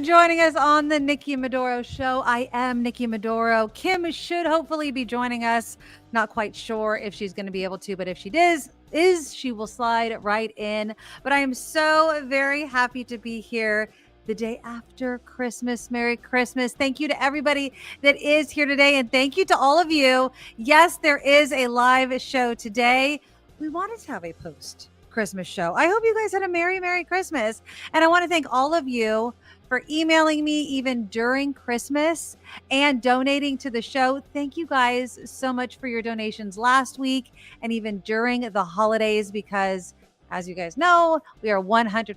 for joining us on the Nikki Maduro Show. I am Nikki Maduro. Kim should hopefully be joining us. Not quite sure if she's going to be able to, but if she is, she will slide right in. But I am so very happy to be here the day after Christmas. Merry Christmas. Thank you to everybody that is here today. And thank you to all of you. Yes, there is a live show today. We wanted to have a post Christmas show. I hope you guys had a Merry Christmas. And I want to thank all of you for emailing me even during Christmas and donating to the show. Thank you guys so much for your donations last week and even during the holidays, because as you guys know, we are 100%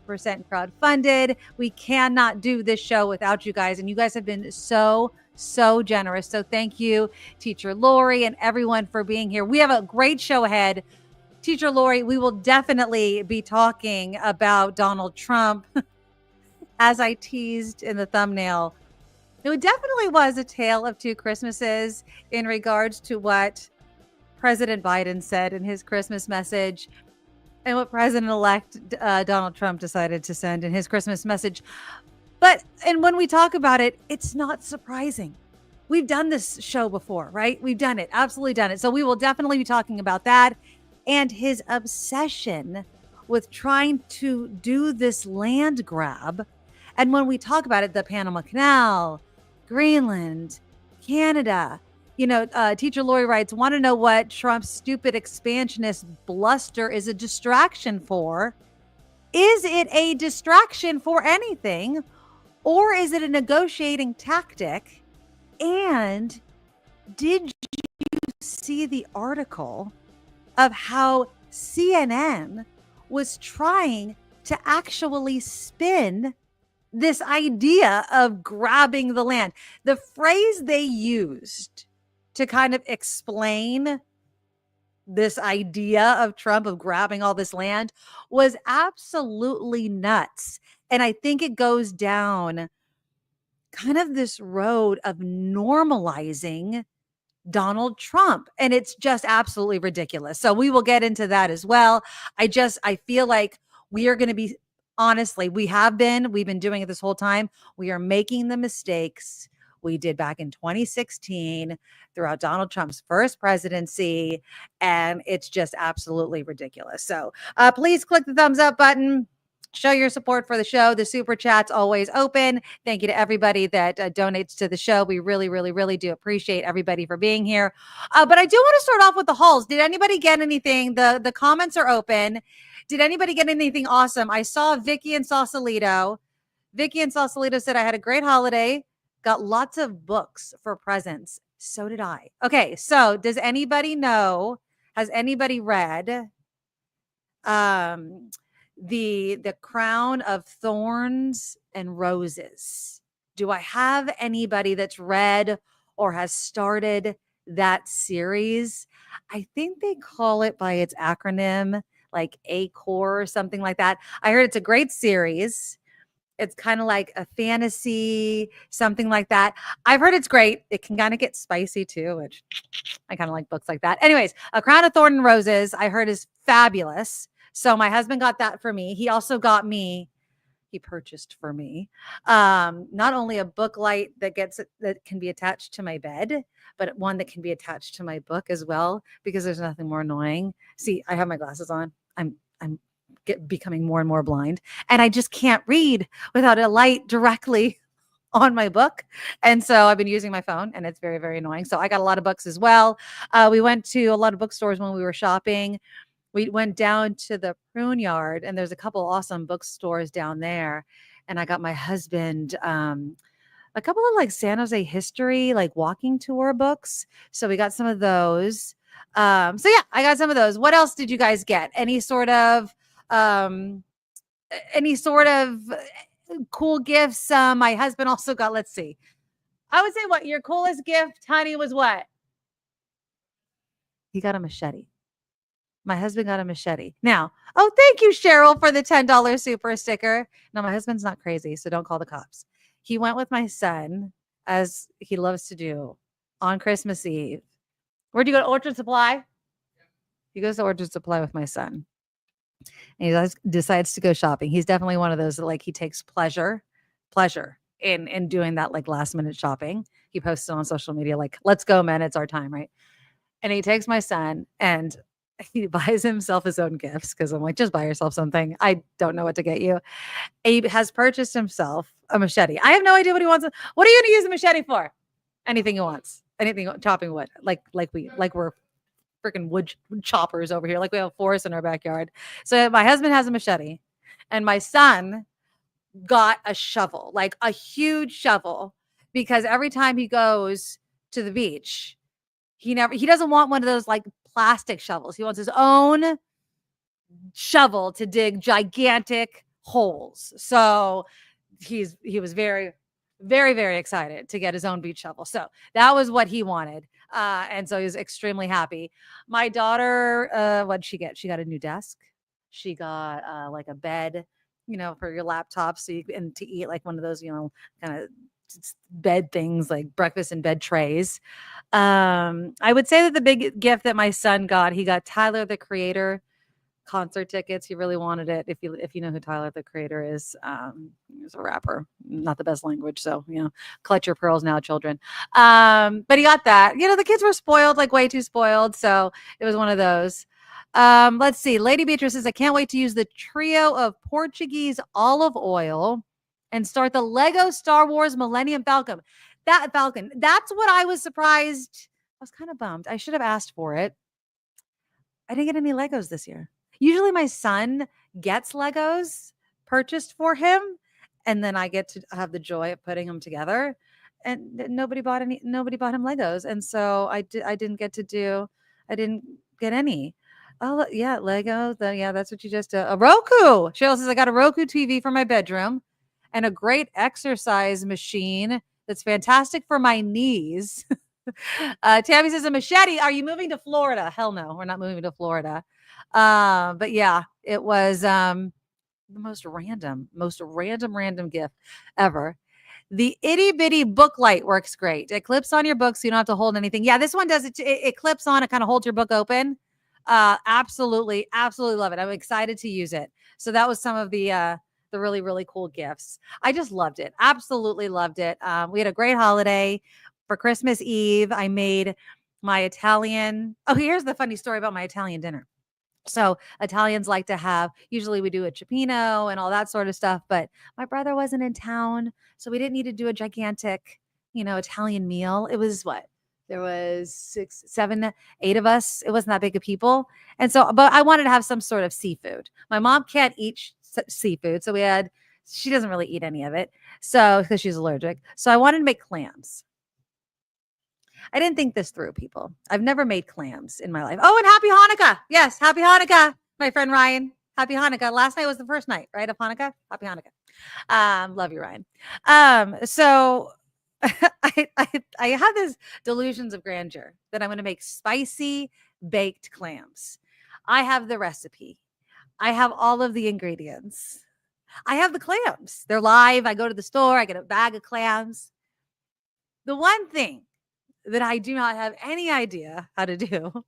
crowdfunded. We cannot do this show without you guys. And you guys have been so generous. So thank you, Teacher Lori, and everyone for being here. We have a great show ahead. Teacher Lori, we will definitely be talking about Donald Trump, as I teased in the thumbnail. It definitely was a tale of two Christmases in regards to what President Biden said in his Christmas message and what President-elect Donald Trump decided to send in his Christmas message. And when we talk about it, it's not surprising. We've done this show before, right? We've done it, absolutely done it. So we will definitely be talking about that and his obsession with trying to do this land grab. And when we talk about it, the Panama Canal, Greenland, Canada, Teacher Lori writes, want to know what Trump's stupid expansionist bluster is a distraction for? Is it a distraction for anything? Or is it a negotiating tactic? And did you see the article of how CNN was trying to actually spin this idea of grabbing the land? The phrase they used to kind of explain this idea of Trump of grabbing all this land was absolutely nuts. And I think it goes down kind of this road of normalizing Donald Trump. And it's just absolutely ridiculous. So we will get into that as well. I feel like we are going to be, honestly, we've been doing it this whole time. We are making the mistakes we did back in 2016 throughout Donald Trump's first presidency. And it's just absolutely ridiculous. So please click the thumbs up button. Show your support for the show. The super chat's always open. Thank you to everybody that donates to the show. We really do appreciate everybody for being here. But I do want to start off with the hauls. Did anybody get anything? The comments are open. Did anybody get anything awesome? I saw Vicky and Sausalito. Vicky and Sausalito said, I had a great holiday. Got lots of books for presents. So did I. Okay, so does anybody know? Has anybody read the Crown of Thorns and Roses? Do I have anybody that's read or has started that series? I think they call it by its acronym, like ACORE or something like that. I heard it's a great series. It's kind of like a fantasy, something like that. I've heard it's great. It can kind of get spicy too, which I kind of like books like that. Anyways, A Crown of Thorns and Roses, I heard is fabulous. So my husband got that for me. He also got me, he purchased for me, not only a book light that can be attached to my bed, but one that can be attached to my book as well, because there's nothing more annoying. See, I have my glasses on. I'm becoming more and more blind, and I just can't read without a light directly on my book. And so I've been using my phone, and it's very annoying. So I got a lot of books as well. We went to a lot of bookstores when we were shopping. We went down to the Prune Yard, and there's a couple awesome bookstores down there. And I got my husband a couple of like San Jose history, like walking tour books. So we got some of those. So yeah, I got some of those. What else did you guys get? Any sort of cool gifts? My husband also got, let's see. I would say what your coolest gift, honey, was what? He got a machete. My husband got a machete. Now, oh, thank you, Cheryl, for the $10 super sticker. Now, my husband's not crazy, so don't call the cops. He went with my son, as he loves to do, on Christmas Eve. Where'd you go to Orchard Supply? He goes to Orchard Supply with my son. And he decides to go shopping. He's definitely one of those that, like, he takes pleasure in doing that like last minute shopping. He posted on social media like, "Let's go, man! It's our time!" Right? And he takes my son and he buys himself his own gifts because I'm like, just buy yourself something. I don't know what to get you. He has purchased himself a machete. I have no idea what he wants. What are you going to use the machete for? Anything he wants. Anything chopping wood. Like we're freaking wood choppers over here. Like we have a forest in our backyard. So my husband has a machete, and my son got a shovel, like a huge shovel, because every time he goes to the beach, he doesn't want one of those like plastic shovels. He wants his own shovel to dig gigantic holes. So he was very, very, very excited to get his own beach shovel. So that was what he wanted. And so he was extremely happy. My daughter, what'd she get? She got a new desk. She got like a bed, for your laptop. So and to eat like one of those, kind of bed things like breakfast in bed trays. I would say that the big gift that my son got, he got Tyler, the Creator concert tickets. He really wanted it. If you know who Tyler, the Creator is, he's a rapper, not the best language. So, clutch your pearls now, children. But he got that. The kids were spoiled, like way too spoiled. So it was one of those. Let's see. Lady Beatrice says, I can't wait to use the trio of Portuguese olive oil and start the Lego Star Wars Millennium Falcon. That's what I was surprised. I was kind of bummed. I should have asked for it. I didn't get any Legos this year. Usually my son gets Legos purchased for him, and then I get to have the joy of putting them together. And nobody bought him Legos, and so I didn't get any. Oh yeah, Lego. That's what you just a Roku. Cheryl says I got a Roku TV for my bedroom and a great exercise machine that's fantastic for my knees. Tammy says a machete. Are you moving to Florida? Hell no, we're not moving to Florida. But yeah, it was the most random gift ever. The itty bitty book light works great. It clips on your book so you don't have to hold anything. Yeah, this one does it. It clips on. It kind of holds your book open. Absolutely love it. I'm excited to use it. So that was some of the really, really cool gifts. I just loved it. Absolutely loved it. We had a great holiday. For Christmas Eve, I made my Italian. Oh, here's the funny story about my Italian dinner. So Italians like to have, usually we do a cioppino and all that sort of stuff, but my brother wasn't in town. So we didn't need to do a gigantic, Italian meal. It was what? There was 6, 7, 8 of us. It wasn't that big of people. And so, but I wanted to have some sort of seafood. My mom can't eat seafood. So she doesn't really eat any of it. So, because she's allergic. So I wanted to make clams. I didn't think this through, people. I've never made clams in my life. Oh, and happy Hanukkah. Yes, happy Hanukkah, my friend Ryan. Happy Hanukkah. Last night was the first night, right, of Hanukkah? Happy Hanukkah. Love you, Ryan. So I have this delusions of grandeur that I'm going to make spicy baked clams. I have the recipe. I have all of the ingredients. I have the clams. They're live. I go to the store. I get a bag of clams. The one thing that I do not have any idea how to do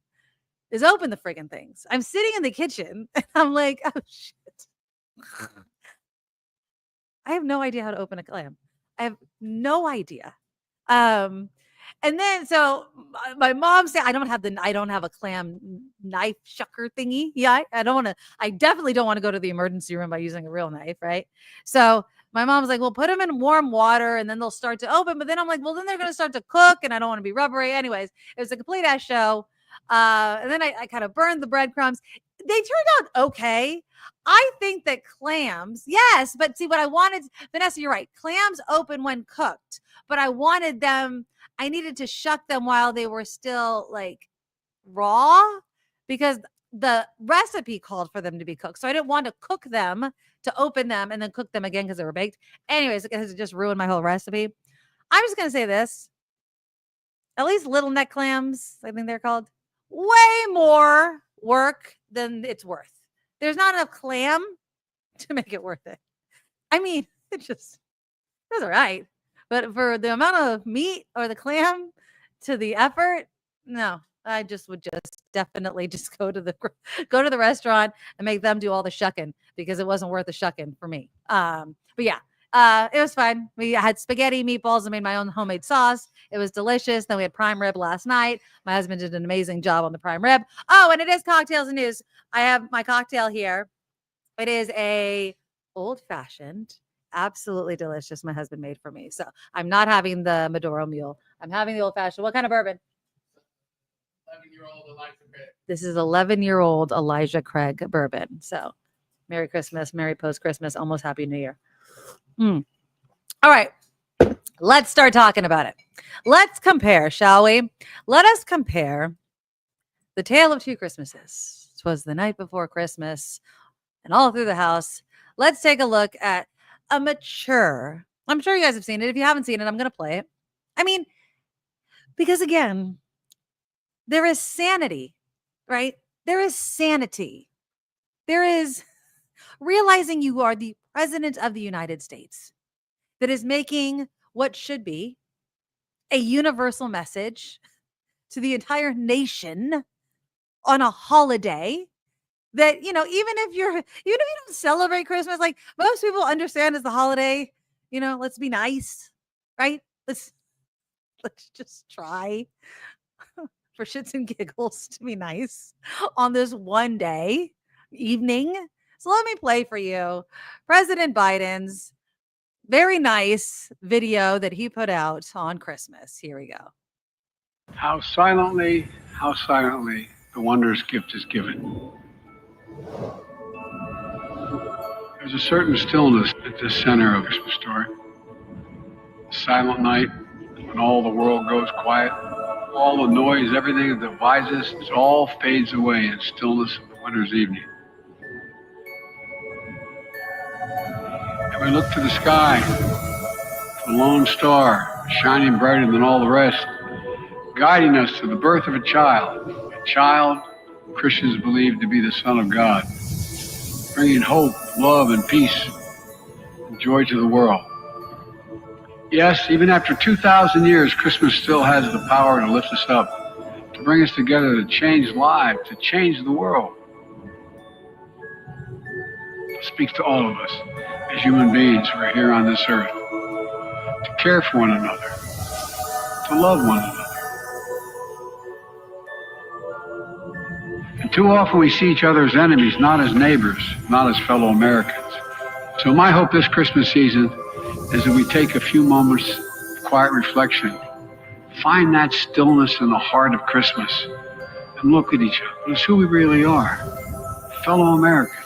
is open the friggin' things. I'm sitting in the kitchen and I'm like, oh shit. I have no idea how to open a clam. I have no idea. And then so my mom said, I don't have a clam knife shucker thingy. Yeah, I definitely don't want to go to the emergency room by using a real knife, right? So my mom's like, well, put them in warm water and then they'll start to open. But then I'm like, well, then they're going to start to cook and I don't want to be rubbery. Anyways, it was a complete ass show. And then I kind of burned the breadcrumbs. They turned out okay. I think that clams, yes, but see what I wanted, Vanessa, you're right. Clams open when cooked, but I needed to shuck them while they were still like raw because the recipe called for them to be cooked. So I didn't want to cook them to open them and then cook them again because they were baked. Anyways, it just ruined my whole recipe. I'm just going to say this. At least little neck clams, I think they're called, way more work than it's worth. There's not enough clam to make it worth it. I mean, that's all right. But for the amount of meat or the clam to the effort, no, I just would definitely just go to the restaurant and make them do all the shucking because it wasn't worth the shucking for me. But yeah, It was fun. We had spaghetti, meatballs. I made my own homemade sauce. It was delicious. Then we had prime rib last night. My husband did an amazing job on the prime rib. Oh, and it is cocktails and news. I have my cocktail here. It is a old fashioned, absolutely delicious. My husband made for me. So I'm not having the Maduro Mule. I'm having the old fashioned. What kind of bourbon? 11-year-old Elijah Craig. This is 11-year-old Elijah Craig bourbon. So Merry Christmas, Merry Post Christmas, almost Happy New Year. All right. Let's start talking about it. Let's compare, shall we? Let us compare the tale of two Christmases. 'Twas the night before Christmas and all through the house. Let's take a look at a mature. I'm sure you guys have seen it. If you haven't seen it, I'm going to play it. I mean, because again, there is sanity, right? There is sanity. There is realizing you are the president of the United States that is making what should be a universal message to the entire nation on a holiday that, even if you don't celebrate Christmas, like most people understand as the holiday, let's be nice, right? Let's just try for shits and giggles to be nice on this one day evening. So let me play for you President Biden's very nice video that he put out on Christmas. Here we go. How silently the wondrous gift is given. There's a certain stillness at the center of the Christmas story. Silent night, when all the world goes quiet, all the noise, everything that divides us, it all fades away in stillness of the winter's evening. And we look to the sky, the lone star, shining brighter than all the rest, guiding us to the birth of a child Christians believe to be the Son of God, bringing hope, love, and peace and joy to the world. Yes, even after 2,000 years, Christmas still has the power to lift us up, to bring us together, to change lives, to change the world. It speaks to all of us as human beings who are here on this earth, to care for one another, to love one another. And too often we see each other as enemies, not as neighbors, not as fellow Americans. So my hope this Christmas season is that we take a few moments of quiet reflection, find that stillness in the heart of Christmas, and look at each other as who we really are, fellow Americans,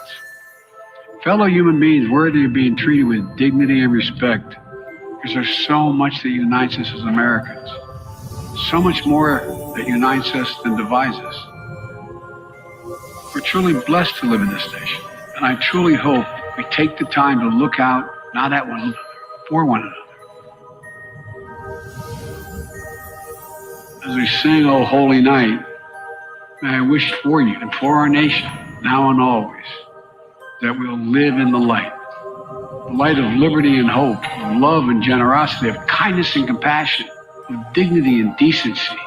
fellow human beings worthy of being treated with dignity and respect, because there's so much that unites us as Americans, so much more that unites us than divides us. We're truly blessed to live in this nation, and I truly hope we take the time to look out, not at one another, for one another. As we sing "O Holy Night," may I wish for you and for our nation, now and always, that we'll live in the light of liberty and hope, of love and generosity, of kindness and compassion, of dignity and decency.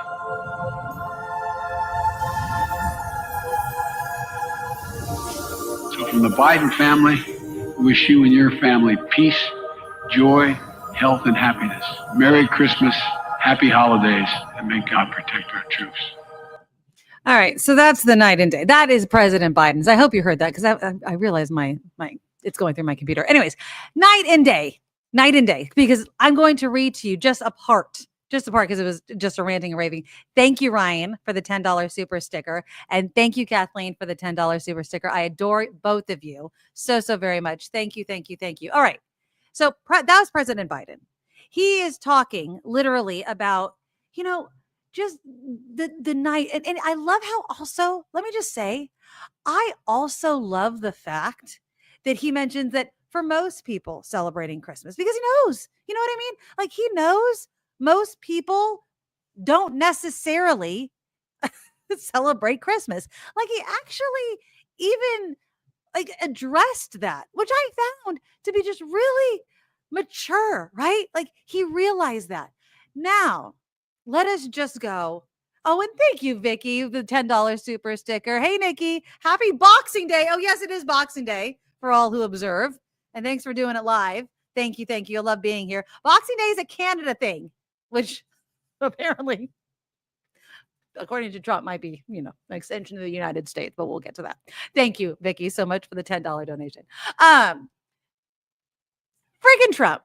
So from the Biden family, we wish you and your family peace, joy, health, and happiness. Merry Christmas, happy holidays, and may God protect our troops. All right, so that's the night and day. That is President Biden's. I hope you heard that because I realized my it's going through my computer. Anyways, night and day, because I'm going to read to you just a part because it was just a ranting and raving. Thank you, Ryan, for the $10 super sticker. And thank you, Kathleen, for the $10 super sticker. I adore both of you so very much. Thank you. All right. So that was President Biden. He is talking literally about, just the night. And I love how also, let me just say, I also love the fact that he mentions that for most people celebrating Christmas, because he knows, you know what I mean? Like he knows most people don't necessarily celebrate Christmas. Like he actually even addressed that, which I found to be just really mature, right? Like he realized that. Now, let us just go. Oh, and thank you, Vicky, the $10 super sticker. Hey, Nikki, happy Boxing Day. Oh, yes, it is Boxing Day for all who observe. And thanks for doing it live. Thank you. I love being here. Boxing Day is a Canada thing, which apparently, according to Trump, might be, an extension of the United States, but we'll get to that. Thank you, Vicky, so much for the $10 donation. Freaking Trump.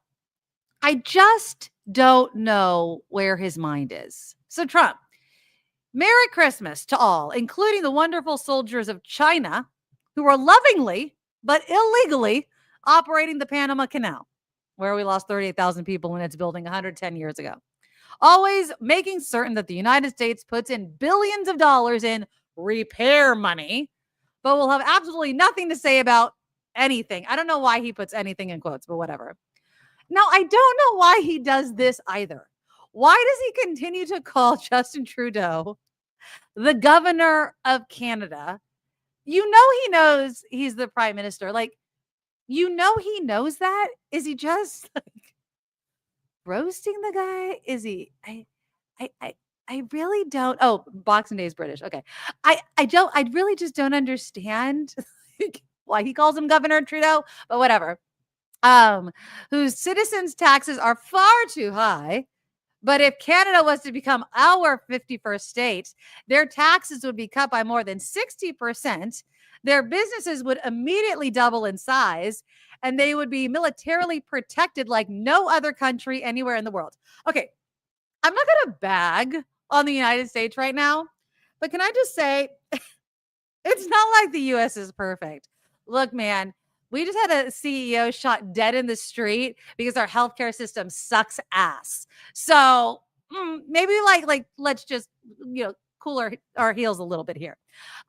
I just don't know where his mind is. So Trump, Merry Christmas to all, including the wonderful soldiers of China who are lovingly but illegally operating the Panama Canal, where we lost 38,000 people in its building 110 years ago. Always making certain that the United States puts in billions of dollars in repair money, but will have absolutely nothing to say about anything. I don't know why he puts anything in quotes, but whatever. Now, I don't know why he does this either. Why does he continue to call Justin Trudeau the governor of Canada? You know he knows he's the prime minister. Like, you know he knows that? Is he just like roasting the guy? Is he? I really don't. Oh, Boxing Day is British. Okay. I really just don't understand why he calls him Governor Trudeau, but whatever. Whose citizens' taxes are far too high. But if Canada was to become our 51st state, their taxes would be cut by more than 60%. Their businesses would immediately double in size, and they would be militarily protected like no other country anywhere in the world. Okay, I'm not going to bag on the United States right now, but can I just say, it's not like the U.S. is perfect. Look, man, we just had a CEO shot dead in the street because our healthcare system sucks ass. So maybe let's just, cool our heels a little bit here.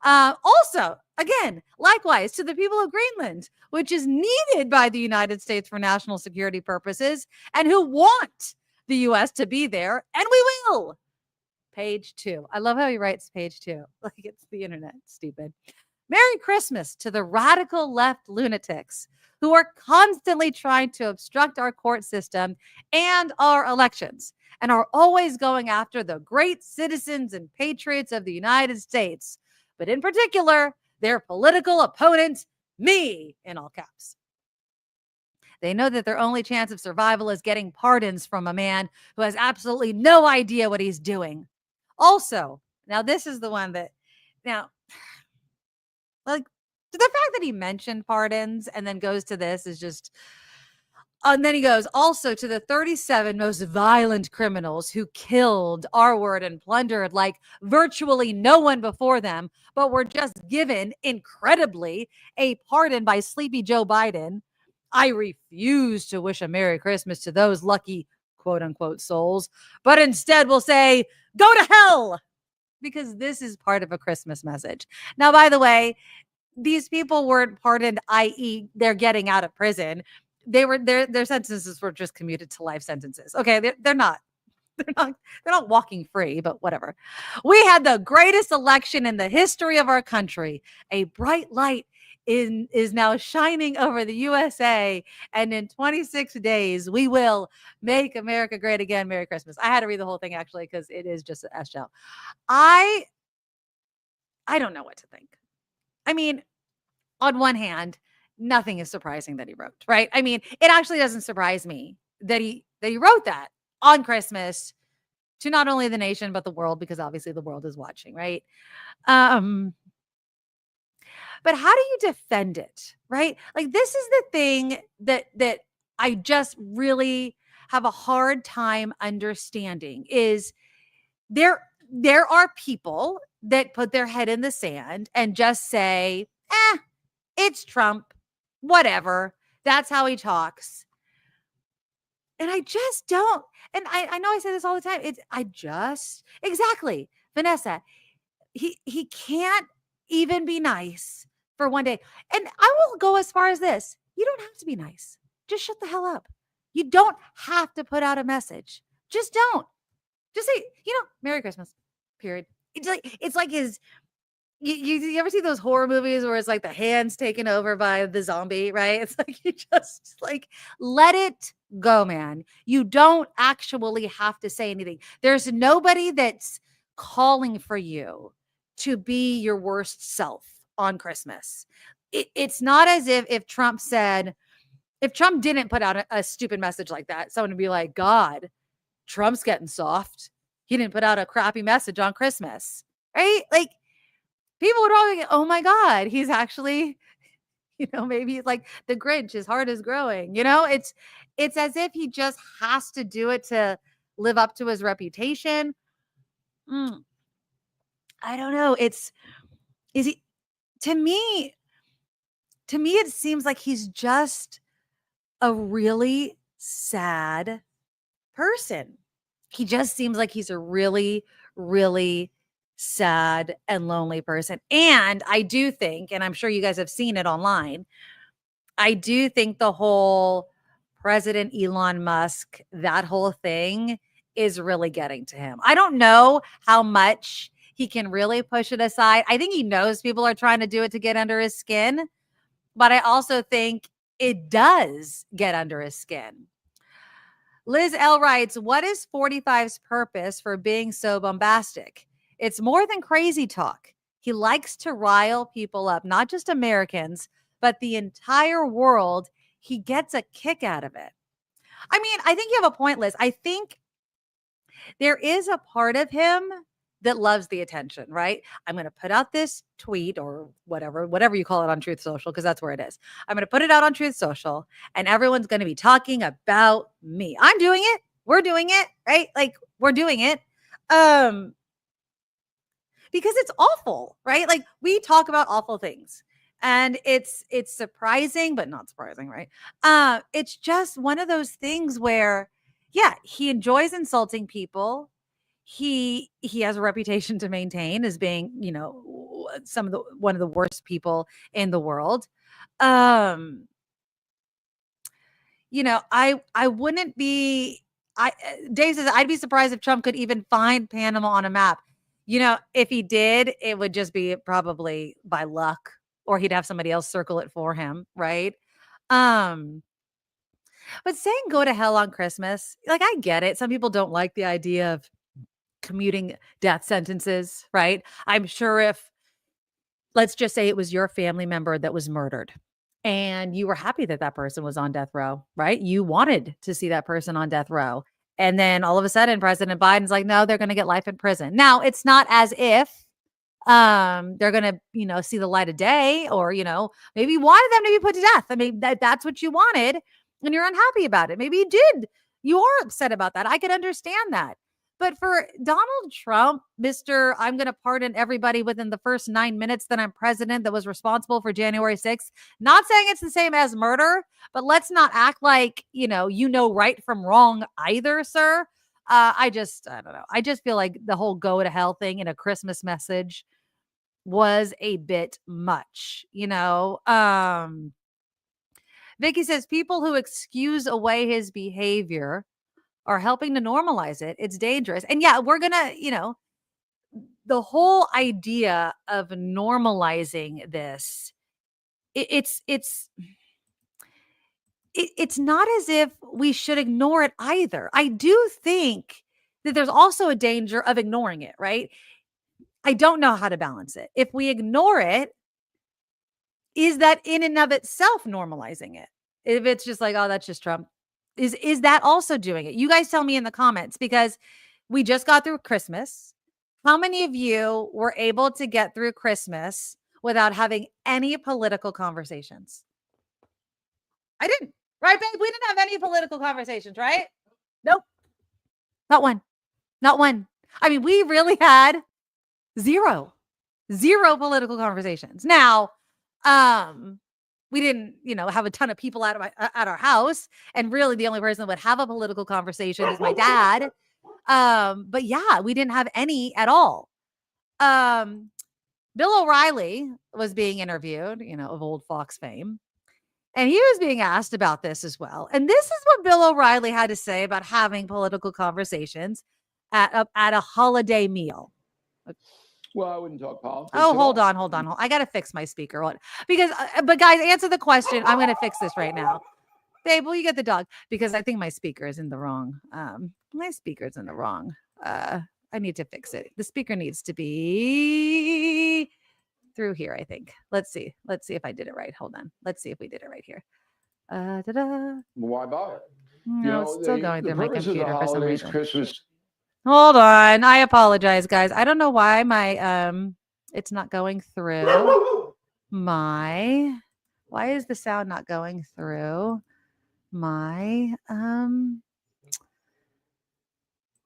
Also, again, likewise to the people of Greenland, which is needed by the United States for national security purposes and who want the U.S. to be there. And we will. Page 2. I love how he writes page 2. Like it's the internet. Stupid. Merry Christmas to the radical left lunatics who are constantly trying to obstruct our court system and our elections and are always going after the great citizens and patriots of the United States, but in particular, their political opponent, me, in all caps. They know that their only chance of survival is getting pardons from a man who has absolutely no idea what he's doing. Also, now this is the one that, like, the fact that he mentioned pardons and then goes to this is just, and then he goes also to the 37 most violent criminals who killed, R-word, and plundered like virtually no one before them, but were just given, incredibly, a pardon by sleepy Joe Biden. I refuse to wish a Merry Christmas to those lucky, quote unquote, souls, but instead will say, go to hell. Because this is part of a Christmas message. Now, by the way, these people weren't pardoned, i.e., they're getting out of prison. They were their sentences were just commuted to life sentences. Okay, they're not walking free, but whatever. We had the greatest election in the history of our country. A bright light is now shining over the USA, and in 26 days we will make America great again. Merry Christmas. I had to read the whole thing actually because it is just a shell. I don't know what to think. I mean, on one hand, nothing is surprising that he wrote, right? I mean, it actually doesn't surprise me that he wrote that on Christmas to not only the nation but the world, because obviously the world is watching, right? But how do you defend it, right? Like, this is the thing that I just really have a hard time understanding is there are people that put their head in the sand and just say, it's Trump, whatever. That's how he talks. And I just don't. And I know I say this all the time. Exactly, Vanessa, he can't even be nice for one day. And I will go as far as this. You don't have to be nice. Just shut the hell up. You don't have to put out a message. Just don't. Just say, Merry Christmas, period. It's like his, you ever see those horror movies where it's like the hands taken over by the zombie, right? It's like, you just let it go, man. You don't actually have to say anything. There's nobody that's calling for you to be your worst self on Christmas. It's not as if Trump said, if Trump didn't put out a stupid message like that, someone would be like, God, Trump's getting soft. He didn't put out a crappy message on Christmas, right? Like people would probably go, oh my God, he's actually, maybe he's like the Grinch, his heart is growing. It's as if he just has to do it to live up to his reputation. I don't know. To me, it seems like he's just a really sad person. He just seems like he's a really, really sad and lonely person. And I do think, and I'm sure you guys have seen it online, I do think the whole President Elon Musk, that whole thing is really getting to him. I don't know how much he can really push it aside. I think he knows people are trying to do it to get under his skin, but I also think it does get under his skin. Liz L writes, what is 45's purpose for being so bombastic? It's more than crazy talk. He likes to rile people up, not just Americans, but the entire world. He gets a kick out of it. I mean, I think you have a point, Liz. I think there is a part of him that loves the attention, right? I'm going to put out this tweet or whatever you call it on Truth Social, because that's where it is. I'm going to put it out on Truth Social and everyone's going to be talking about me. I'm doing it. We're doing it, right? Like we're doing it. Because it's awful, right? Like we talk about awful things and it's surprising, but not surprising, right? It's just one of those things where, yeah, he enjoys insulting people. He has a reputation to maintain as being, one of the worst people in the world. I wouldn't be, Dave says, I'd be surprised if Trump could even find Panama on a map. If he did, it would just be probably by luck, or he'd have somebody else circle it for him. Right. But saying go to hell on Christmas, like, I get it. Some people don't like the idea of commuting death sentences, right? I'm sure if, let's just say it was your family member that was murdered and you were happy that that person was on death row, right? You wanted to see that person on death row. And then all of a sudden President Biden's like, no, they're going to get life in prison. Now, it's not as if they're going to, see the light of day, or, maybe you wanted them to be put to death. I mean, that's what you wanted and you're unhappy about it. Maybe you did. You are upset about that. I could understand that. But for Donald Trump, Mr. I'm going to pardon everybody within the first 9 minutes that I'm president that was responsible for January 6th. Not saying it's the same as murder, but let's not act like, you know right from wrong either, sir. I don't know. I just feel like the whole go to hell thing in a Christmas message was a bit much, Vicky says people who excuse away his behavior are helping to normalize it. It's dangerous. And yeah, we're going to, the whole idea of normalizing this, it's not as if we should ignore it either. I do think that there's also a danger of ignoring it, right? I don't know how to balance it. If we ignore it, is that in and of itself normalizing it? If it's just like, oh, that's just Trump. Is that also doing it? You guys tell me in the comments, because we just got through Christmas. How many of you were able to get through Christmas without having any political conversations? I didn't. Right, babe? We didn't have any political conversations, right? Nope. Not one. Not one. I mean, we really had zero political conversations. Now, we didn't, have a ton of people at our house. And really the only person that would have a political conversation is my dad. But yeah, we didn't have any at all. Bill O'Reilly was being interviewed, of old Fox fame. And he was being asked about this as well. And this is what Bill O'Reilly had to say about having political conversations at a holiday meal. Well, I wouldn't talk politics. Oh, hold on. I got to fix my speaker. But guys, answer the question. I'm going to fix this right now. Babe, will you get the dog? Because I think my speaker is in the wrong. I need to fix it. The speaker needs to be through here, I think. Let's see if I did it right. Hold on. Let's see if we did it right here. Why bother? No, it's still going through my purpose of the computer for some holidays, reason. Christmas. Hold on. I apologize, guys. I don't know why my it's not going through my why is the sound not going through my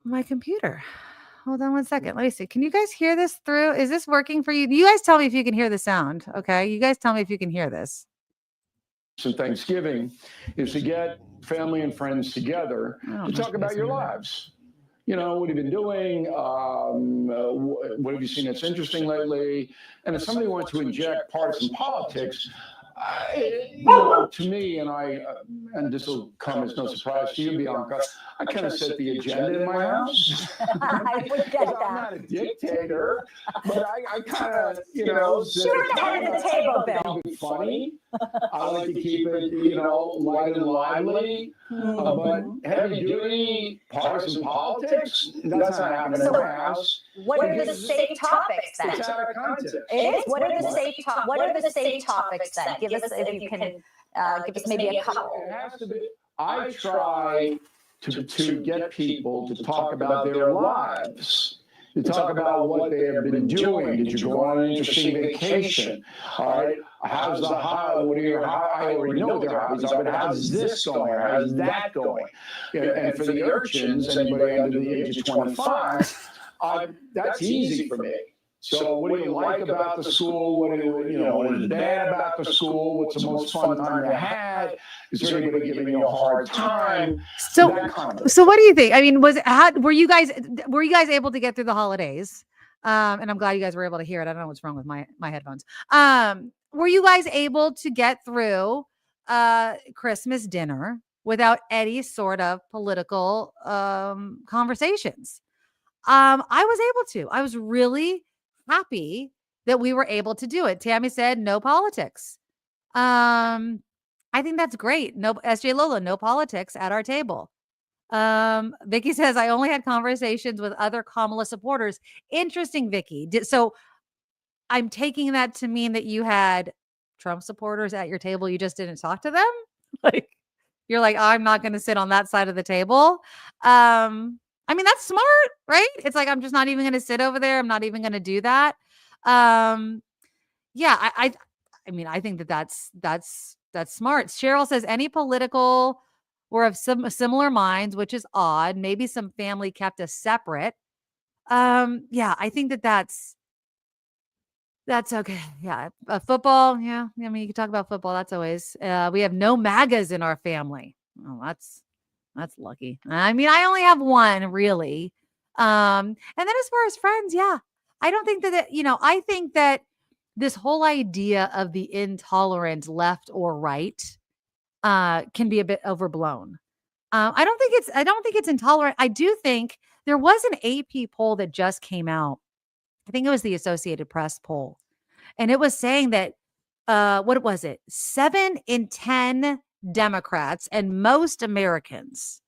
my computer? Hold on one second. Let me see. Can you guys hear this through? Is this working for you? You guys tell me if you can hear the sound. Okay. You guys tell me if you can hear this. And Thanksgiving is to get family and friends together to talk about your lives. You know, what have you been doing? What have you seen that's interesting lately? And if somebody wants to inject partisan politics, to me, and this will come as no surprise to you, Bianca, I kind of set the agenda in my house. I would get that. I'm not a dictator, but I kind of, You're the head of the table, Bill. Keep it funny. I like to keep it, light and lively. But heavy duty partisan politics, that's not happening in my house. What are the safe topics then? It's out of context. It is. What are the safe topics then? Give us, if you can, give us maybe a couple. It has to be. I try to get people to talk about their lives, to talk about what they have been doing. Did you go on an interesting vacation? All right. How's the hobby? I already know what their hobbies are, but how's this going? How's that going? And for the urchins, anybody under the age of 25, that's easy for me. So what do you like about the school? What is bad about the school? What's the most fun time you had? Is there anybody giving you a hard time? So what do you think? I mean, were you guys able to get through the holidays? And I'm glad you guys were able to hear it. I don't know what's wrong with my headphones. Were you guys able to get through Christmas dinner without any sort of political conversations? I was able to. I was really happy that we were able to do it. Tammy said no politics. I think that's great. No, SJ Lola, no politics at our table. Vicky says, I only had conversations with other Kamala supporters. Interesting, Vicky. So I'm taking that to mean that you had Trump supporters at your table. You just didn't talk to them. Like, you're like, I'm not going to sit on that side of the table. I mean, that's smart, right? It's like, I'm just not even going to sit over there. I'm not even going to do that. Yeah, I mean, I think that's smart. Cheryl says any political were of some similar minds, which is odd. Maybe some family kept us separate. Yeah, I think that's okay. Yeah. Football. Yeah. I mean, you can talk about football. That's always, we have no MAGAs in our family. Oh, that's lucky. I mean, I only have one really. And then as far as friends, yeah, I don't think that, I think that this whole idea of the intolerant left or right, can be a bit overblown. I don't think it's intolerant. I do think there was an AP poll that just came out. I think it was the Associated Press poll. And it was saying that, what was it? 7 in 10 Democrats and most Americans.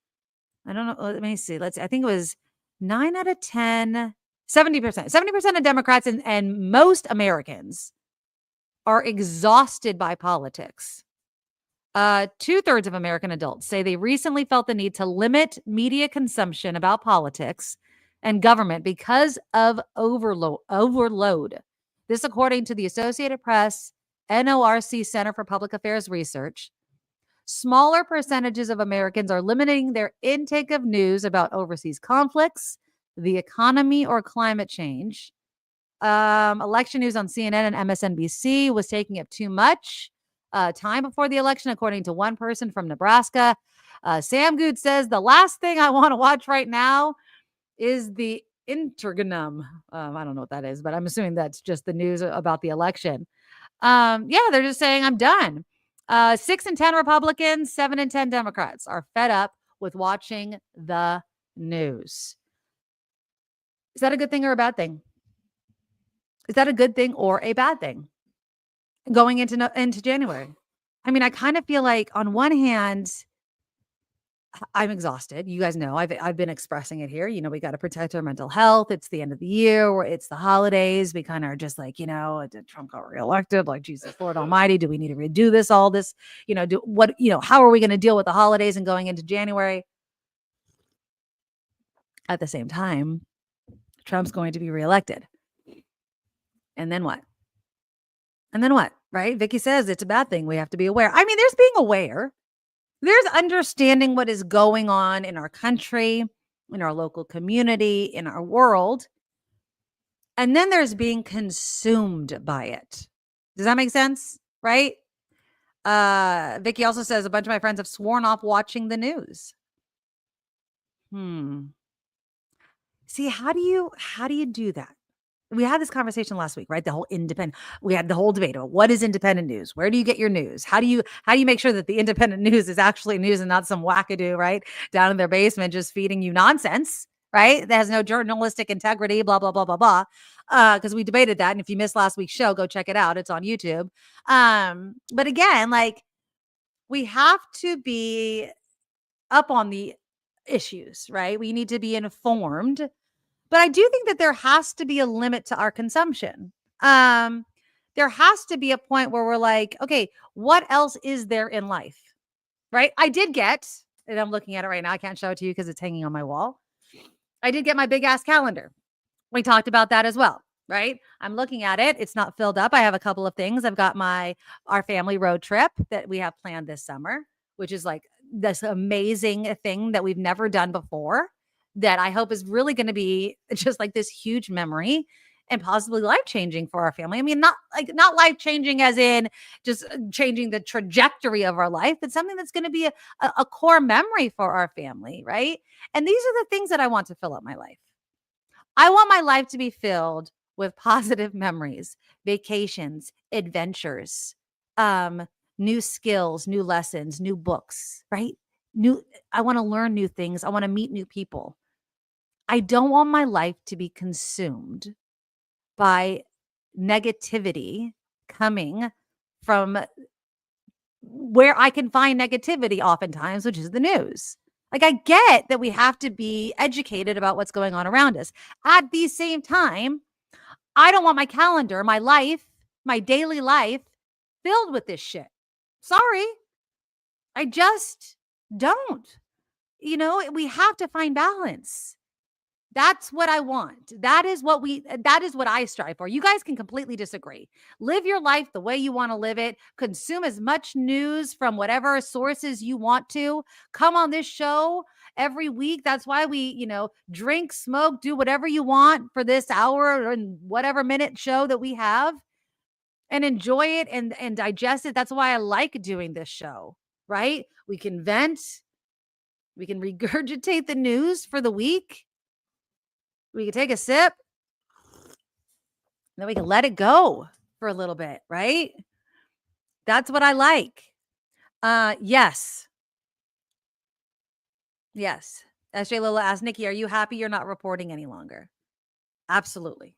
I don't know. Let me see. I think it was 9 out of 10, 70%. 70% of Democrats and most Americans are exhausted by politics. 2/3 of American adults say they recently felt the need to limit media consumption about politics and government because of overload. This, according to the Associated Press, NORC Center for Public Affairs Research. Smaller percentages of Americans are limiting their intake of news about overseas conflicts, the economy, or climate change. Election news on CNN and MSNBC was taking up too much time before the election, according to one person from Nebraska. Sam Good says, the last thing I want to watch right now is the intergonum. I don't know what that is, but I'm assuming that's just the news about the election. Yeah, they're just saying, I'm done. 6 in 10 Republicans, 7 in 10 Democrats are fed up with watching the news. Is that a good thing or a bad thing? Is that a good thing or a bad thing going into January? I mean, I kind of feel like on one hand, I'm exhausted. You guys know I've been expressing it here. We got to protect our mental health. It's the end of the year, or it's the holidays. We kind of are just like, did Trump got reelected? Like, Jesus, Lord Almighty, do we need to redo this? All this, how are we going to deal with the holidays and going into January? At the same time, Trump's going to be reelected. And then what? Right? Vicky says it's a bad thing. We have to be aware. I mean, there's being aware. There's understanding what is going on in our country, in our local community, in our world. And then there's being consumed by it. Does that make sense? Right? Vicky also says a bunch of my friends have sworn off watching the news. See, how do you do that? We had this conversation last week, right? We had the whole debate about what is independent news? Where do you get your news? How do you make sure that the independent news is actually news and not some wackadoo, right? Down in their basement, just feeding you nonsense, right? That has no journalistic integrity, blah, blah, blah, blah, blah. Because we debated that. And if you missed last week's show, go check it out. It's on YouTube. But again, like, we have to be up on the issues, right? We need to be informed. But I do think that there has to be a limit to our consumption. There has to be a point where we're like, okay, what else is there in life? Right? I did get, and I'm looking at it right now. I can't show it to you because it's hanging on my wall. I did get my big ass calendar. We talked about that as well, right? I'm looking at it. It's not filled up. I have a couple of things. I've got our family road trip that we have planned this summer, which is like this amazing thing that we've never done before, that I hope is really going to be just like this huge memory and possibly life-changing for our family. I mean, not life-changing as in just changing the trajectory of our life, but something that's going to be a core memory for our family, right? And these are the things that I want to fill up my life. I want my life to be filled with positive memories, vacations, adventures, new skills, new lessons, new books, right? I want to learn new things. I want to meet new people. I don't want my life to be consumed by negativity coming from where I can find negativity oftentimes, which is the news. Like, I get that we have to be educated about what's going on around us. At the same time, I don't want my calendar, my life, my daily life filled with this shit. Sorry. I just don't. We have to find balance. That's what I want. That is what I strive for. You guys can completely disagree. Live your life the way you want to live it. Consume as much news from whatever sources you want to. Come on this show every week. That's why we, drink, smoke, do whatever you want for this hour or whatever minute show that we have, and enjoy it and digest it. That's why I like doing this show, right? We can vent. We can regurgitate the news for the week. We can take a sip, then we can let it go for a little bit, right? That's what I like. Yes. SJ Lola asked, Nikki, are you happy you're not reporting any longer? Absolutely.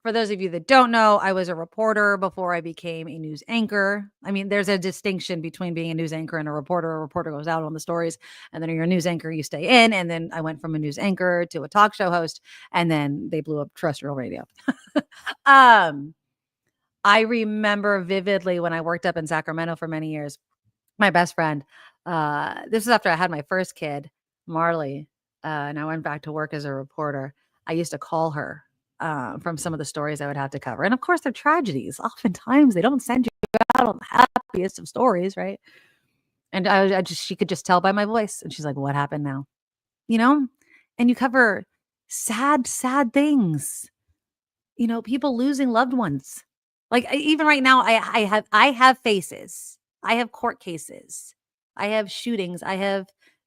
For those of you that don't know, I was a reporter before I became a news anchor. I mean, there's a distinction between being a news anchor and a reporter. A reporter goes out on the stories, and then you're a news anchor, you stay in. And then I went from a news anchor to a talk show host, and then they blew up terrestrial radio. I remember vividly when I worked up in Sacramento for many years, my best friend, this is after I had my first kid, Marley, and I went back to work as a reporter. I used to call her from some of the stories I would have to cover. And of course, they're tragedies. Oftentimes, they don't send you out on the happiest of stories, right? And she could just tell by my voice. And she's like, what happened now? And you cover sad, sad things. People losing loved ones. Like, even right now, I have faces. I have court cases. I have shootings. I have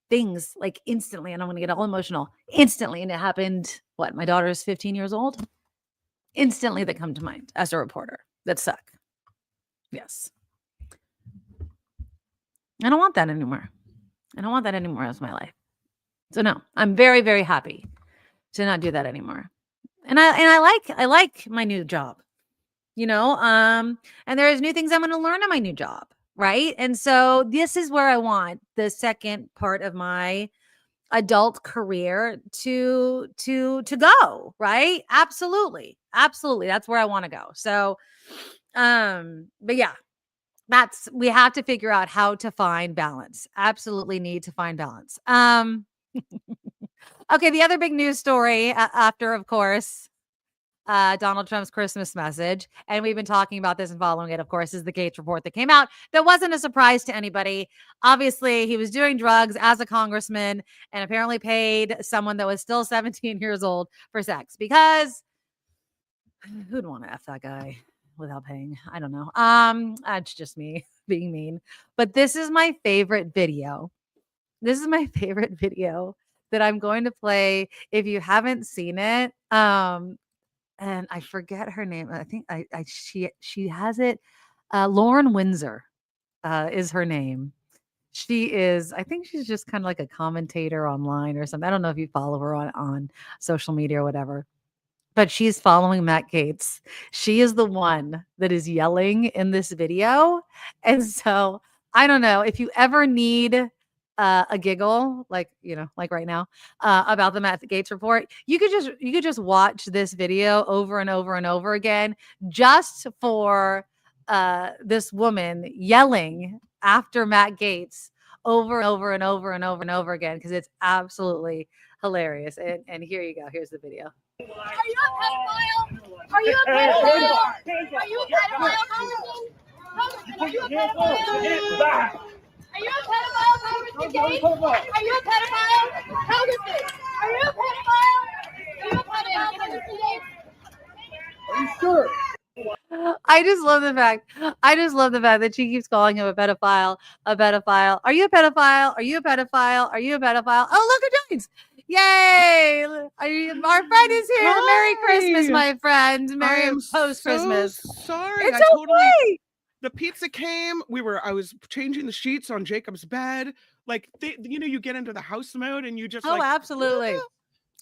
things like instantly, and I'm going to get all emotional instantly. And it happened, my daughter is 15 years old. Instantly that come to mind as a reporter that suck. Yes. I don't want that anymore. I don't want that anymore as my life. So no, I'm very, very happy to not do that anymore. And I like my new job, and there's new things I'm going to learn in my new job. right? And so this is where I want the second part of my adult career to go, right? Absolutely. Absolutely. That's where I want to go. So but yeah, we have to figure out how to find balance. Absolutely need to find balance. Okay, the other big news story after, of course, Donald Trump's Christmas message, and we've been talking about this and following it, of course, is the Gaetz report that came out. That wasn't a surprise to anybody. Obviously, he was doing drugs as a congressman and apparently paid someone that was still 17 years old for sex, because who'd want to F that guy without paying? I don't know. It's just me being mean. But this is my favorite video. This is my favorite video that I'm going to play if you haven't seen it. And I forget her name. I think she has it. Lauren Windsor is her name. She is, I think she's just kind of like a commentator online or something. I don't know if you follow her on social media or whatever, but she's following Matt Gaetz. She is the one that is yelling in this video. And so I don't know if you ever need a giggle, like, like right now, about the Matt Gaetz report, you could just watch this video over and over and over again, just for this woman yelling after Matt Gaetz over and over and over and over and over again, because it's absolutely hilarious. And here you go. Here's the video. Are you a pedophile? Are you a pedophile? Are you a pedophile? Are you a pedophile? Are you a pedophile, Congressman Gaetz? Are you a pedophile? Congressman, are you a pedophile? Are you a pedophile, Congressman Gaetz? Are you sure? I just love the fact that she keeps calling him a pedophile. Are you a pedophile? Are you a pedophile? Are you a pedophile? Oh, look who joins. Yay! Our friend is here. Hi. Merry Christmas, my friend. Merry post-Christmas. So sorry. It's I okay. The pizza came. I was changing the sheets on Jacob's bed. Like, you get into the house mode and you just Absolutely.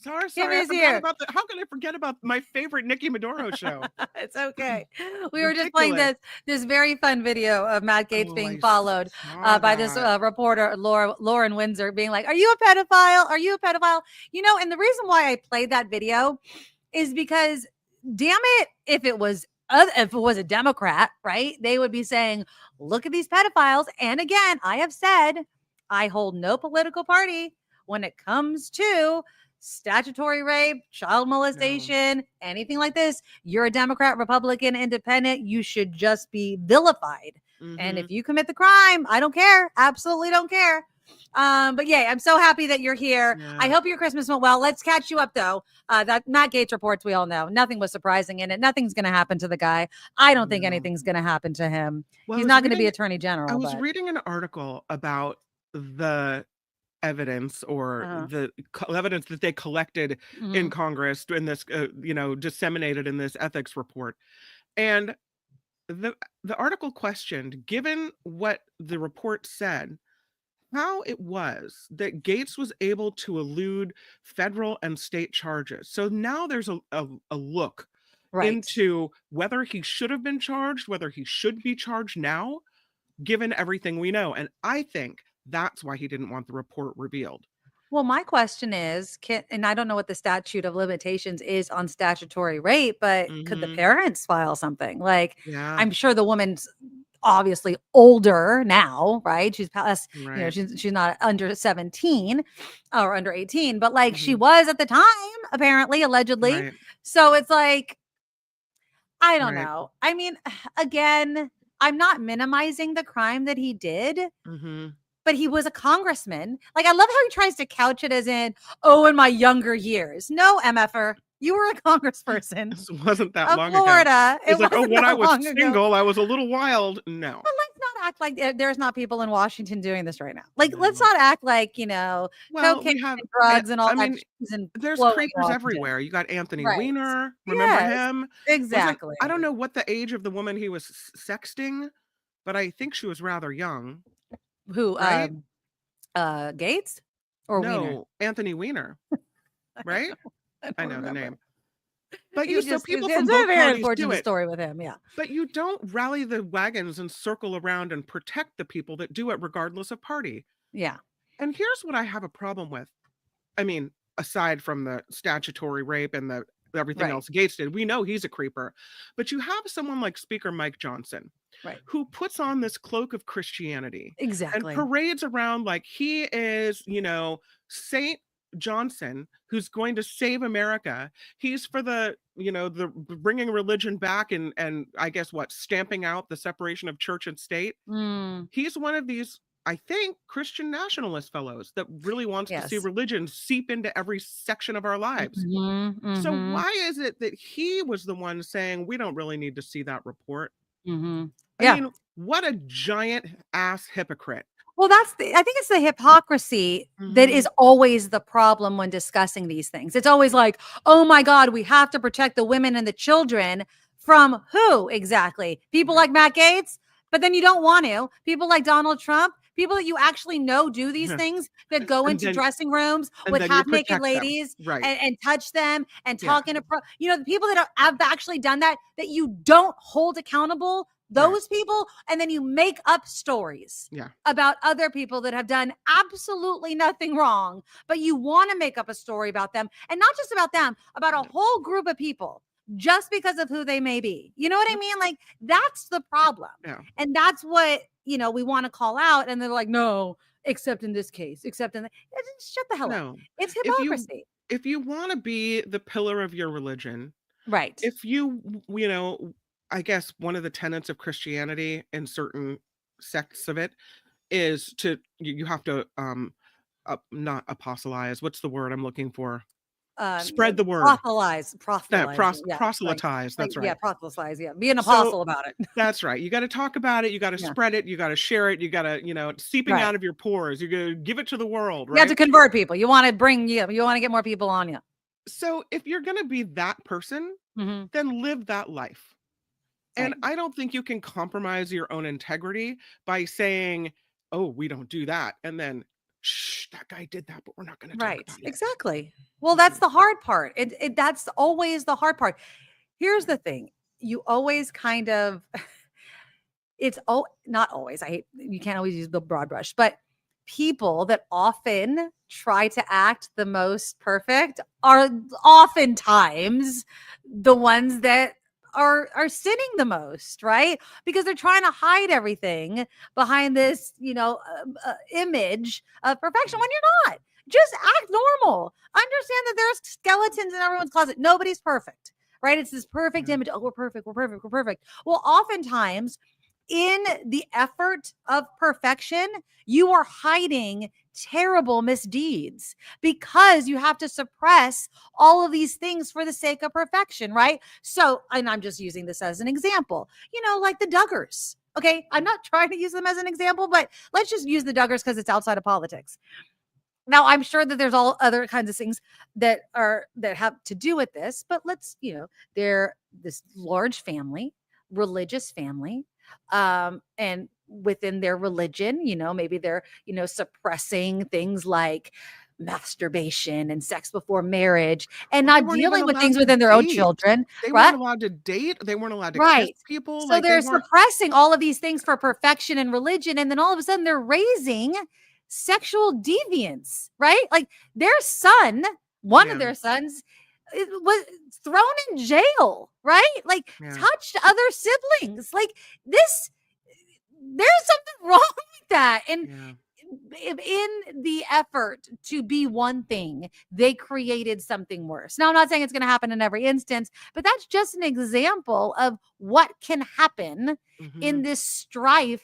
Sorry. Kim I is forgot here. about how can I forget about my favorite Nikki Maduro show? It's okay. We were just playing this very fun video of Matt Gaetz being followed by this reporter, Lauren Windsor, being like, "Are you a pedophile? Are you a pedophile?" And the reason why I played that video is because, damn it, if it was a Democrat, right, they would be saying, "Look at these pedophiles." And again, I have said I hold no political party when it comes to statutory rape, child molestation, anything like this. You're a Democrat, Republican, Independent. You should just be vilified. And if you commit the crime, I don't care. Absolutely don't care. But yeah, I'm so happy that you're here. Yeah. I hope your Christmas went well. Let's catch you up though. That Matt Gaetz reports, we all know nothing was surprising in it. Nothing's going to happen to the guy. I don't think anything's going to happen to him. Well, he's not going to be Attorney General. I was reading an article about the evidence or the evidence that they collected in Congress in this, disseminated in this ethics report. And the article questioned, given what the report said, how it was that Gaetz was able to elude federal and state charges. So now there's a look into whether he should have been charged, whether he should be charged now, given everything we know. And I think that's why he didn't want the report revealed. Well, my question is, and I don't know what the statute of limitations is on statutory rape, but could the parents file something? Like, I'm sure the woman's obviously older now, right? She's past, she's not under 17 or under 18, but like she was at the time, apparently, allegedly. Right. So it's like, I don't know. I mean, again, I'm not minimizing the crime that he did. But he was a congressman. Like, I love how he tries to couch it as in, in my younger years. No, MFer, you were a congressperson. This wasn't that long Florida. ago. It's like, when I was single, I was a little wild. No. But let's not act like there's not people in Washington doing this right now. Like, let's not act like, cocaine and drugs and all that. There's creepers everywhere. You got Anthony Weiner. Remember him? Exactly. I don't know what the age of the woman he was sexting, but I think she was rather young. Who? Right? Gaetz or no, Weiner? Anthony Weiner. Right? I know the name. But He so people it's from a both very parties do unfortunate it. story with him. Yeah. But you don't rally the wagons and circle around and protect the people that do it regardless of party. Yeah. And here's what I have a problem with. I mean, aside from the statutory rape and the everything Right. else Gaetz did, we know he's a creeper. But you have someone like Speaker Mike Johnson, Right. who puts on this cloak of Christianity and Exactly. parades around like he is, Saint Johnson, who's going to save America. He's for the bringing religion back and I guess stamping out the separation of church and state. Mm, He's one of these, I think, Christian nationalist fellows that really wants to see yes. religion seep into every section of our lives. Mm-hmm, So mm-hmm, why is it that he was the one saying we don't really need to see that report? mm-hmm. I Yeah. mean, what a giant ass hypocrite. Well, I think it's the hypocrisy that Mhm. is always the problem when discussing these things. It's always like, oh my God, we have to protect the women and the children from who exactly? People like Matt Gaetz, but then you don't want to. People like Donald Trump, people that you actually know do these Yeah. things, that go And into then- dressing rooms and with then you half naked protect them. ladies Right. and touch them and Yeah. talk in the people that have actually done that you don't hold accountable. Those people, and then you make up stories about other people that have done absolutely nothing wrong, but you want to make up a story about them, and not just about them, about a whole group of people just because of who they may be. You know what I mean? Like, that's the problem. Yeah. And that's what, we want to call out. And they're like, no, except in this case, except in shut the hell up. It's hypocrisy. If you want to be the pillar of your religion, right. If you, I guess one of the tenets of Christianity in certain sects of it is you have to not apostolize. What's the word I'm looking for? Spread the word. Proselytize. Proselytize. That's right. Yeah, proselytize. Yeah, be an apostle about it. That's right. You got to talk about it. You got to spread it. You got to share it. You got to, seeping out of your pores. You got to give it to the world. Right? You have to convert people. You want to you want to get more people on you. So if you're going to be that person, then live that life. And I don't think you can compromise your own integrity by saying, oh, we don't do that. And then, shh, that guy did that, but we're not going to talk about it. Exactly. Well, that's the hard part. That's always the hard part. Here's the thing. You always kind of, not always. You can't always use the broad brush, but people that often try to act the most perfect are oftentimes the ones that are sinning the most, right? Because they're trying to hide everything behind this, image of perfection when you're not. Just act normal. Understand that there's skeletons in everyone's closet. Nobody's perfect, right? It's this perfect image. Oh, we're perfect. We're perfect. We're perfect. Well, oftentimes in the effort of perfection, you are hiding terrible misdeeds because you have to suppress all of these things for the sake of perfection, right? So, and I'm just using this as an example, like the Duggars. Okay. I'm not trying to use them as an example, but let's just use the Duggars because it's outside of politics. Now, I'm sure that there's all other kinds of things that have to do with this, but let's, they're this large family, religious family, and within their religion, maybe they're, suppressing things like masturbation and sex before marriage and not dealing with things within their own children. They weren't allowed to date. They weren't allowed to kiss people. So they're suppressing all of these things for perfection and religion. And then all of a sudden they're raising sexual deviance, right? Like their son, one of their sons, was thrown in jail, right? Like touched other siblings. Like this, there's something wrong with that. And in the effort to be one thing, they created something worse. Now, I'm not saying it's going to happen in every instance, but that's just an example of what can happen in this strive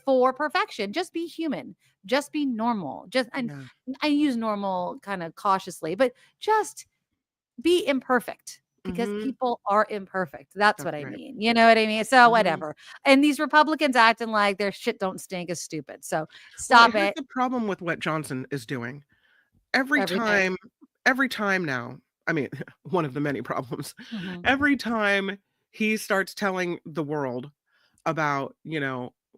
for perfection. Just be human. Just be normal. I use normal kind of cautiously, but just be imperfect because people are imperfect. That's what I mean. You know what I mean? So whatever. And these Republicans acting like their shit don't stink is stupid. So stop it. The problem with what Johnson is doing every time now, I mean, one of the many problems, every time he starts telling the world about,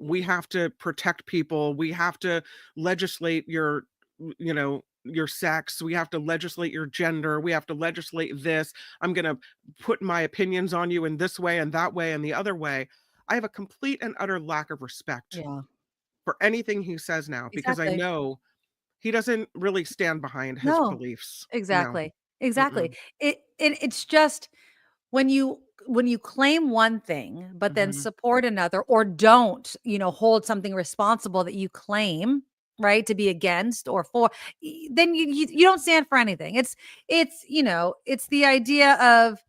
we have to protect people, we have to legislate your, your sex. We have to legislate your gender. We have to legislate this. I'm going to put my opinions on you in this way and that way and the other way. I have a complete and utter lack of respect for anything he says now, because I know he doesn't really stand behind his beliefs. Exactly. No. Exactly. It's just when you claim one thing, but then support another, or don't, hold something responsible that you claim, right, to be against or for, then you don't stand for anything. It's the idea of,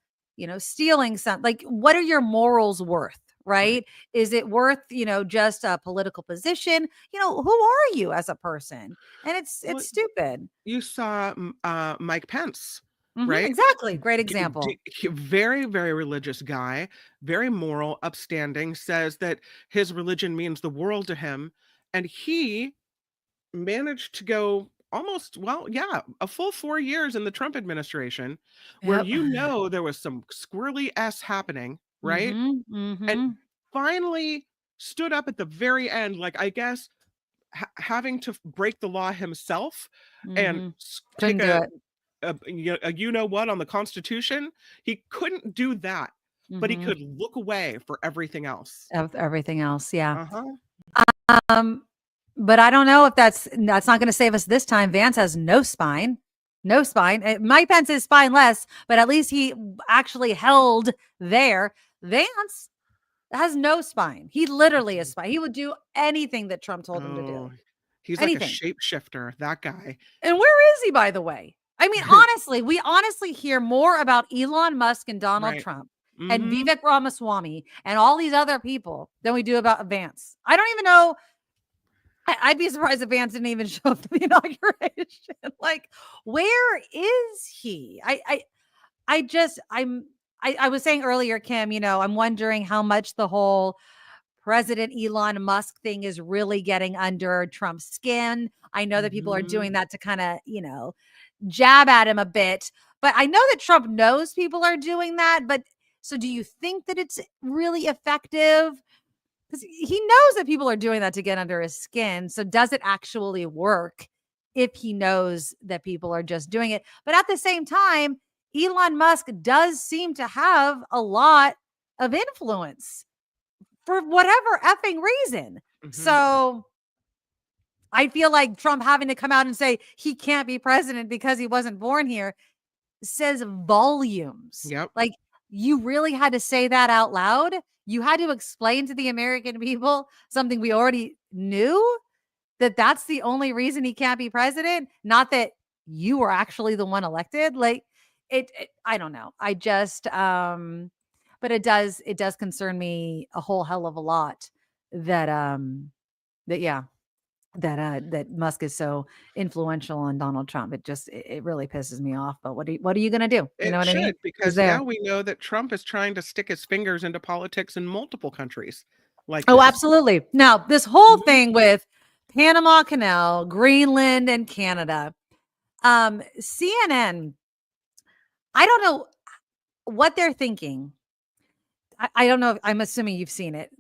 stealing something. Like, what are your morals worth? Right? Is it worth, just a political position? Who are you as a person? And it's stupid. You saw Mike Pence, right? Exactly. Great example. Very, very religious guy, very moral, upstanding, says that his religion means the world to him. And he managed to go almost, a full 4 years in the Trump administration, where there was some squirrely S happening, right? And finally stood up at the very end, like, I guess having to break the law himself and take a on the Constitution. He couldn't do that, but he could look away for everything else. Everything else, yeah. But I don't know if that's not going to save us this time. Vance has no spine. No spine. Mike Pence is spineless, but at least he actually held there. Vance has no spine. He literally is spine. He would do anything that Trump told him to do. He's like a shapeshifter, that guy. And where is he, by the way? I mean, honestly, we hear more about Elon Musk and Donald Trump and Vivek Ramaswamy and all these other people than we do about Vance. I don't even know. I'd be surprised if Vance didn't even show up to the inauguration. Like, where is he? I was saying earlier, Kim, I'm wondering how much the whole President Elon Musk thing is really getting under Trump's skin. I know that people are doing that to kind of, jab at him a bit, but I know that Trump knows people are doing that. But so do you think that it's really effective? Because he knows that people are doing that to get under his skin. So does it actually work if he knows that people are just doing it? But at the same time, Elon Musk does seem to have a lot of influence for whatever effing reason. So I feel like Trump having to come out and say he can't be president because he wasn't born here says volumes. Yep. Like, you really had to say that out loud. You had to explain to the American people something we already knew, that that's the only reason he can't be president, not that you were actually the one elected. Like, it I don't know. I just but it does concern me a whole hell of a lot that Musk is so influential on Donald Trump. It really pisses me off. But what are you going to do? You know what I mean? Because now we know that Trump is trying to stick his fingers into politics in multiple countries. Absolutely. Now, this whole thing with Panama Canal, Greenland, and Canada, CNN, I don't know what they're thinking. I don't know. I'm assuming you've seen it.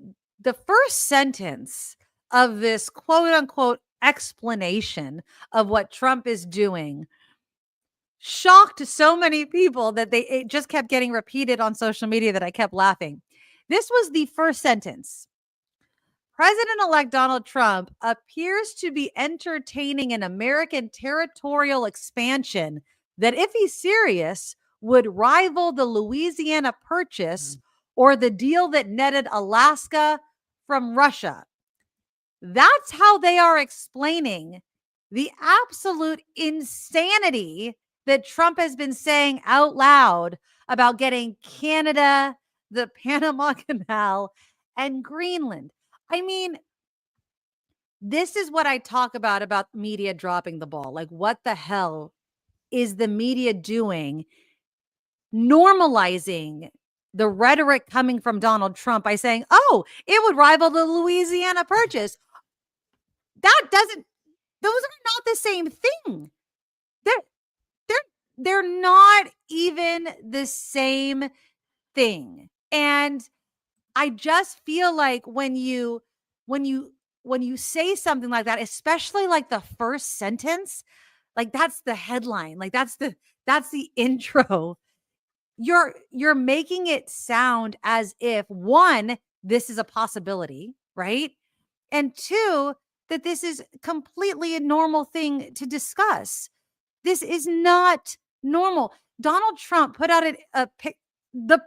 The first sentence of this quote unquote explanation of what Trump is doing shocked so many people that it just kept getting repeated on social media that I kept laughing. This was the first sentence. President-elect Donald Trump appears to be entertaining an American territorial expansion that, if he's serious, would rival the Louisiana Purchase or the deal that netted Alaska from Russia. That's how they are explaining the absolute insanity that Trump has been saying out loud about getting Canada, the Panama Canal, and Greenland. I mean, this is what I talk about media dropping the ball. Like, what the hell is the media doing? Normalizing the rhetoric coming from Donald Trump by saying, oh, it would rival the Louisiana Purchase. Those are not the same thing. They're not even the same thing. And I just feel like when you say something like that, especially like the first sentence, Like that's the headline. Like that's the intro. You're making it sound as if, one, this is a possibility, right? And two, that this is completely a normal thing to discuss. This is not normal. Donald Trump put out the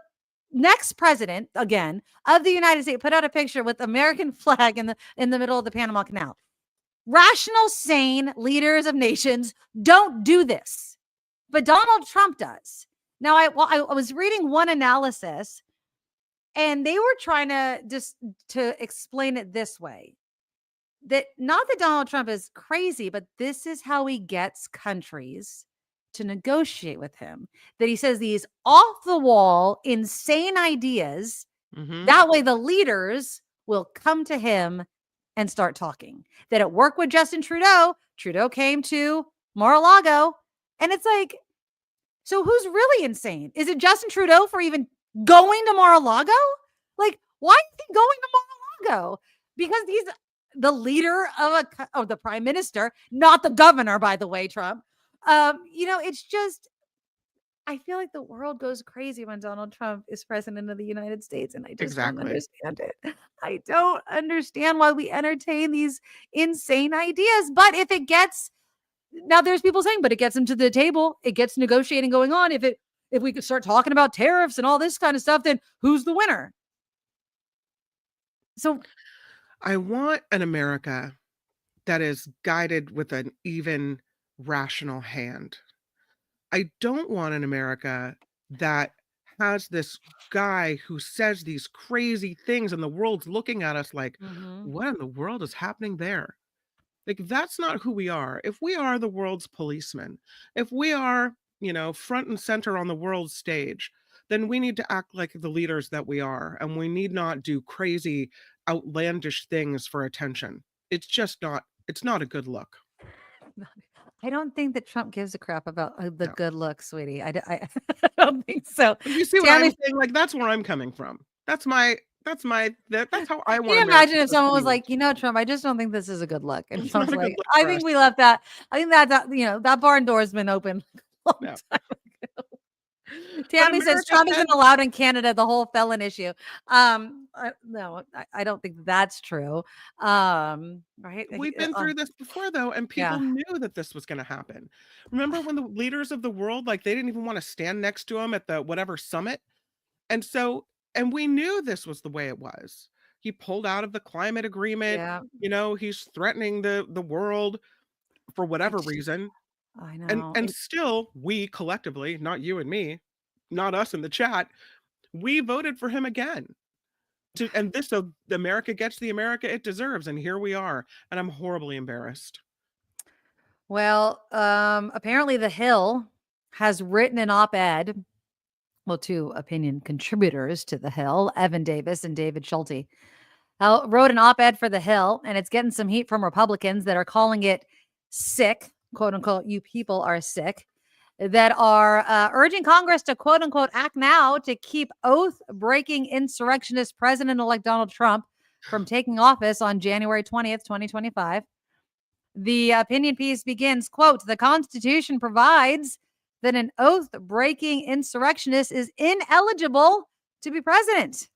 next president, again, of the United States, put out a picture with the American flag in the middle of the Panama Canal. Rational, sane leaders of nations don't do this, but Donald Trump does. Now, I was reading one analysis, and they were trying to explain it this way. That not that Donald Trump is crazy, but this is how he gets countries to negotiate with him. That he says these off the wall, insane ideas. That way the leaders will come to him and start talking. That it worked with Justin Trudeau. Trudeau came to Mar-a-Lago, and it's like, so who's really insane? Is it Justin Trudeau for even going to Mar-a-Lago? Like, why is he going to Mar-a-Lago? Because he's the leader of the prime minister, not the governor, by the way, Trump. It's just, I feel like the world goes crazy when Donald Trump is president of the United States, and I just don't understand it. I don't understand why we entertain these insane ideas. But if it gets, now there's people saying, but it gets them to the table, it gets negotiating going on. If we could start talking about tariffs and all this kind of stuff, then who's the winner? So I want an America that is guided with an even rational hand. I don't want an America that has this guy who says these crazy things and the world's looking at us like, what in the world is happening there? Like, that's not who we are. If we are the world's policeman, if we are, front and center on the world stage, then we need to act like the leaders that we are. And we need not do crazy, outlandish things for attention. It's just not, it's not a good look. I don't think that Trump gives a crap about the good look, sweetie. I don't think so. You see what I'm saying? Like, that's where I'm coming from. That's how I want. Can you imagine if someone was like, Trump, I just don't think this is a good look. And Trump's like, I think we left that. I think that barn door has been open a long time ago. Tammy says Trump isn't allowed in Canada, the whole felon issue. No, I don't think that's true. Right? We've been through this before, though, and people knew that this was going to happen. Remember when the leaders of the world, like, they didn't even want to stand next to him at the whatever summit? And we knew this was the way it was. He pulled out of the climate agreement. He's threatening the world for whatever reason. I know. And still, we collectively, not you and me, not us in the chat, we voted for him again. So America gets the America it deserves, and here we are. And I'm horribly embarrassed. Well, apparently The Hill has written an op-ed. Well, two opinion contributors to The Hill, Evan Davis and David Schulte, wrote an op-ed for The Hill, and it's getting some heat from Republicans that are calling it sick, quote unquote, you people are sick, that are urging Congress to, quote unquote, act now to keep oath-breaking insurrectionist President-elect Donald Trump from taking office on January 20th, 2025. The opinion piece begins, quote, the Constitution provides that an oath-breaking insurrectionist is ineligible to be president.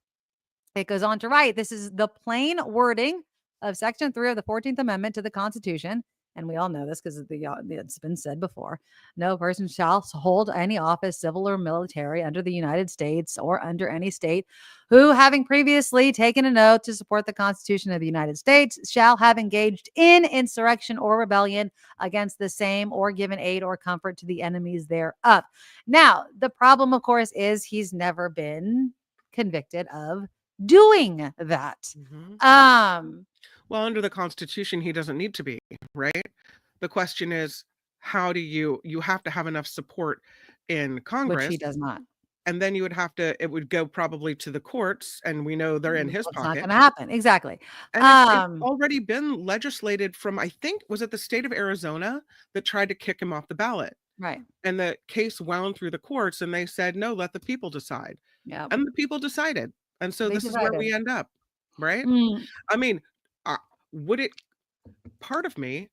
It goes on to write, this is the plain wording of Section 3 of the 14th Amendment to the Constitution. And we all know this because it's been said before. No person shall hold any office, civil or military, under the United States or under any state who, having previously taken an oath to support the Constitution of the United States, shall have engaged in insurrection or rebellion against the same or given aid or comfort to the enemies thereof. Now, the problem, of course, is he's never been convicted of doing that. Well, under the Constitution, he doesn't need to be, right? The question is, how do you have to have enough support in Congress? Which he does not. And then it would go probably to the courts, and we know they're in his pocket. It's not going to happen. Exactly. And it's already been legislated from, I think, was it the state of Arizona that tried to kick him off the ballot? Right. And the case wound through the courts, and they said, no, let the people decide. Yeah. And the people decided. And so this is where we end up, right? I mean, part of me,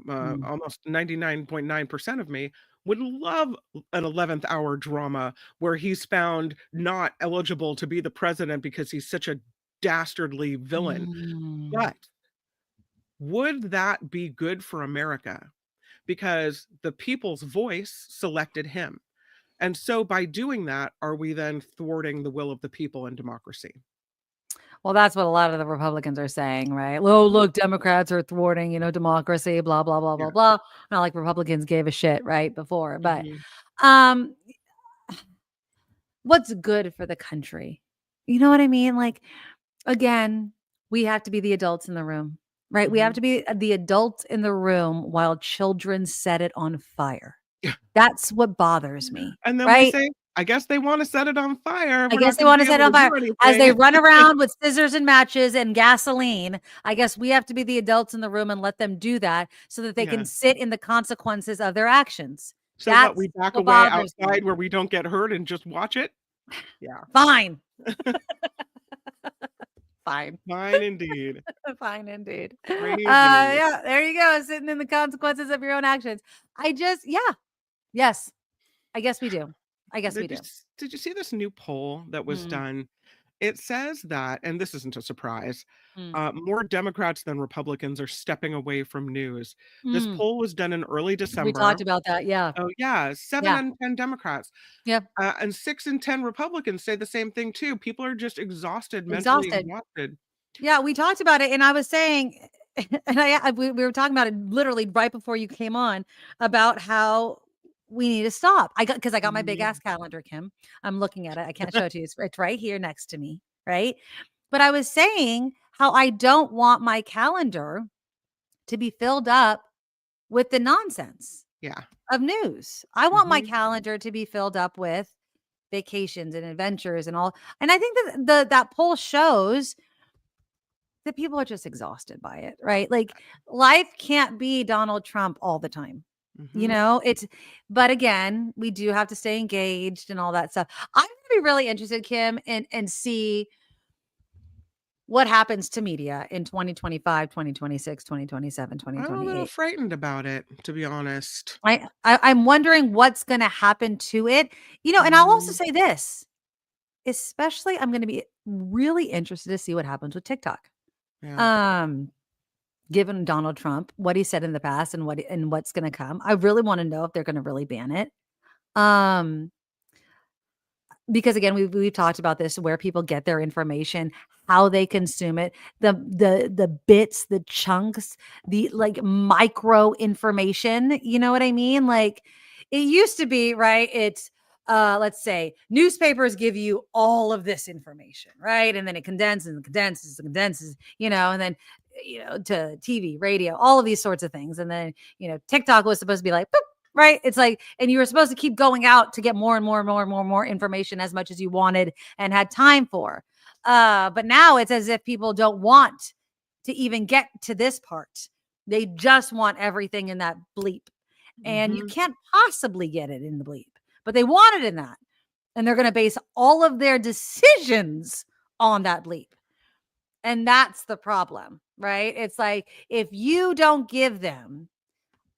almost 99.9% of me would love an 11th hour drama where he's found not eligible to be the president because he's such a dastardly villain. But would that be good for America? Because the people's voice selected him. And so by doing that, are we then thwarting the will of the people in democracy? Well, that's what a lot of the Republicans are saying, right? Oh, look, Democrats are thwarting, democracy, blah, blah, blah, blah, blah. Not like Republicans gave a shit, right, before. But what's good for the country? You know what I mean? Like, again, we have to be the adults in the room, right? We have to be the adults in the room while children set it on fire. That's what bothers me. And then right? we say, I guess they want to set it on fire. I guess they want to set it on fire as they run around with scissors and matches and gasoline. I guess we have to be the adults in the room and let them do that so that they can sit in the consequences of their actions. So what, we back away outside where we don't get hurt and just watch it? Yeah. Fine. Fine. Fine indeed. Fine indeed. Yeah, there you go. Sitting in the consequences of your own actions. Yes. I guess we do. Did you see this new poll that was done? It says that, and this isn't a surprise, more Democrats than Republicans are stepping away from news. This poll was done in early December. We talked about that, yeah. Oh, yeah. 7 in 10 Democrats. Yep. And 6 in 10 Republicans say the same thing, too. People are just mentally exhausted. Yeah, we talked about it, and I was saying, and we were talking about it literally right before you came on, about how we need to stop. I got my big ass calendar, Kim. I'm looking at it. I can't show it to you. It's right here next to me, right? But I was saying how I don't want my calendar to be filled up with the nonsense of news. I want my calendar to be filled up with vacations and adventures and all. And I think that that poll shows that people are just exhausted by it, right? Like life can't be Donald Trump all the time. But again, we do have to stay engaged and all that stuff. I'm going to be really interested, Kim, and see what happens to media in 2025, 2026, 2027, 2028. I'm a little frightened about it, to be honest. I'm wondering what's going to happen to it, and I'll also say this, especially I'm going to be really interested to see what happens with TikTok. Yeah. Given Donald Trump, what he said in the past and what's going to come. I really want to know if they're going to really ban it. Because again, we've talked about this, where people get their information, how they consume it, the bits, the chunks, the like micro information, you know what I mean? Like it used to be, right? It's let's say newspapers give you all of this information, right? And then it condenses, and then to TV, radio, all of these sorts of things. And then, TikTok was supposed to be like, boop, right? It's like, and you were supposed to keep going out to get more and more and more and more and more information as much as you wanted and had time for. But now it's as if people don't want to even get to this part. They just want everything in that bleep. And you can't possibly get it in the bleep, but they want it in that. And they're going to base all of their decisions on that bleep. And that's the problem, right? It's like, if you don't give them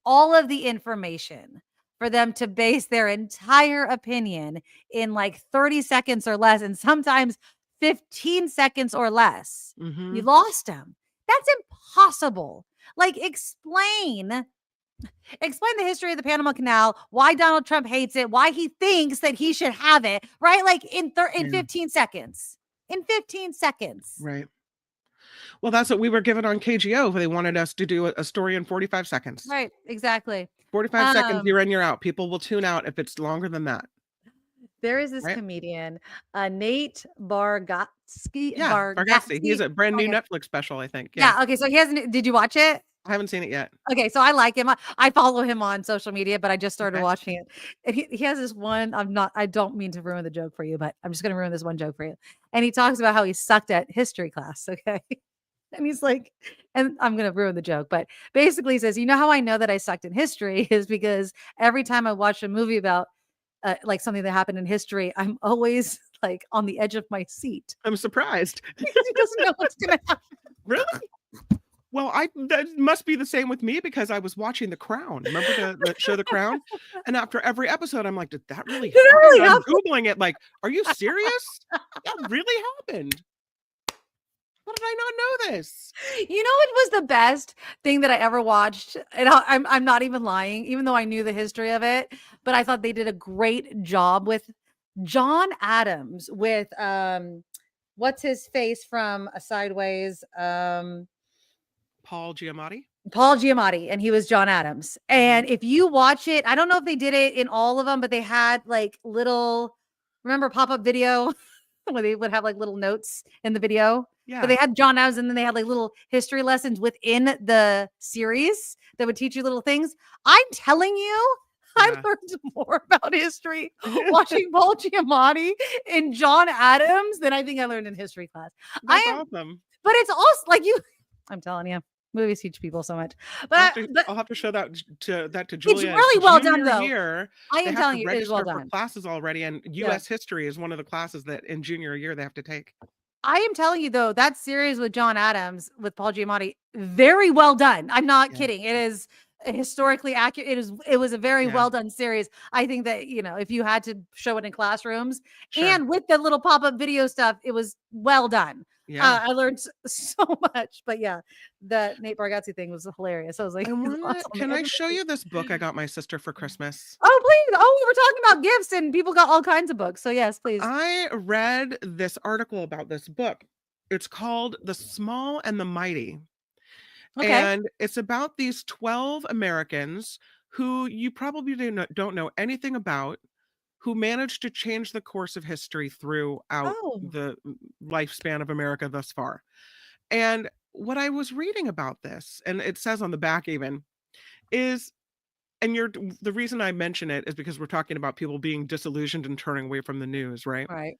all of the information for them to base their entire opinion in like 30 seconds or less, and sometimes 15 seconds or less, you lost them. That's impossible. Like explain the history of the Panama Canal, why Donald Trump hates it, why he thinks that he should have it, right? Like in 15 seconds. In 15 seconds. Right. Well, that's what we were given on KGO. They wanted us to do a story in 45 seconds. Right, exactly. 45 seconds, you're in, you're out. People will tune out if it's longer than that. There is this comedian, Nate Bargatze. Yeah, Bargatze. He's a brand new Netflix special, I think. Yeah, okay, so he hasn't, did you watch it? I haven't seen it yet. Okay, so I like him. I follow him on social media, but I just started watching it. And he has this one, I don't mean to ruin the joke for you, but I'm just going to ruin this one joke for you. And he talks about how he sucked at history class, okay? And he's like, and I'm going to ruin the joke, but basically he says, how I know that I sucked in history is because every time I watch a movie about like something that happened in history, I'm always like on the edge of my seat. I'm surprised. Because he doesn't know what's going to happen. Really? Well, that must be the same with me because I was watching The Crown. Remember the show The Crown? And after every episode, I'm like, did that really Did it happen? really And I'm happen? Googling it like, are you serious? That really happened. How did I not know this? You know what was the best thing that I ever watched? And I'm not even lying, even though I knew the history of it, but I thought they did a great job with John Adams with what's his face from Sideways? Paul Giamatti? Paul Giamatti, and he was John Adams. And if you watch it, I don't know if they did it in all of them, but they had like little, remember pop-up video where they would have like little notes in the video? Yeah. But they had John Adams, and then they had like little history lessons within the series that would teach you little things. I'm telling you, I learned more about history watching Paul Giamatti and John Adams than I think I learned in history class. That's awesome. But it's also like I'm telling you, movies teach people so much. But I'll have to show that to Julia. It's really well done, Junior though. year, I am they have telling to you, it is well register for done. classes already, and U.S. history is one of the classes that in junior year they have to take. I am telling you, though, that series with John Adams with Paul Giamatti, very well done. I'm not kidding. It is historically accurate. It was a very well done series. I think that, if you had to show it in classrooms and with the little pop-up video stuff, it was well done. I learned so much. But the Nate Bargatze thing was hilarious. I was like, can I show you this book I got my sister for Christmas? Oh, please. Oh, we were talking about gifts and people got all kinds of books. So yes, please. I read this article about this book. It's called The Small and the Mighty. Okay. And it's about these 12 Americans who you probably don't know anything about, who managed to change the course of history throughout the lifespan of America thus far. And what I was reading about this, and it says on the back even, is, and the reason I mention it is because we're talking about people being disillusioned and turning away from the news, right? Right.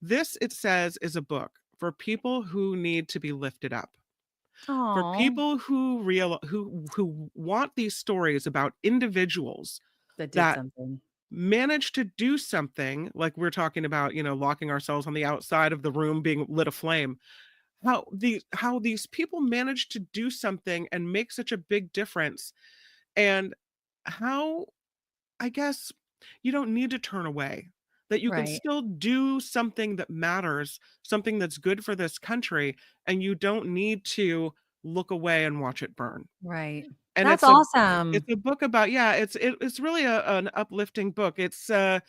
This, it says, is a book for people who need to be lifted up. Aww. For people who want these stories about individuals that did something. Managed to do something, like we're talking about, locking ourselves on the outside of the room being lit aflame. How these people managed to do something and make such a big difference, and how, I guess, you don't need to turn away, that you can still do something that matters, something that's good for this country, and you don't need to look away and watch it burn. Right. And that's awesome. It's a book about, it's really an uplifting book. It says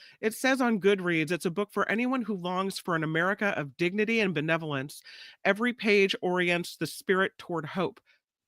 on Goodreads, it's a book for anyone who longs for an America of dignity and benevolence. Every page orients the spirit toward hope,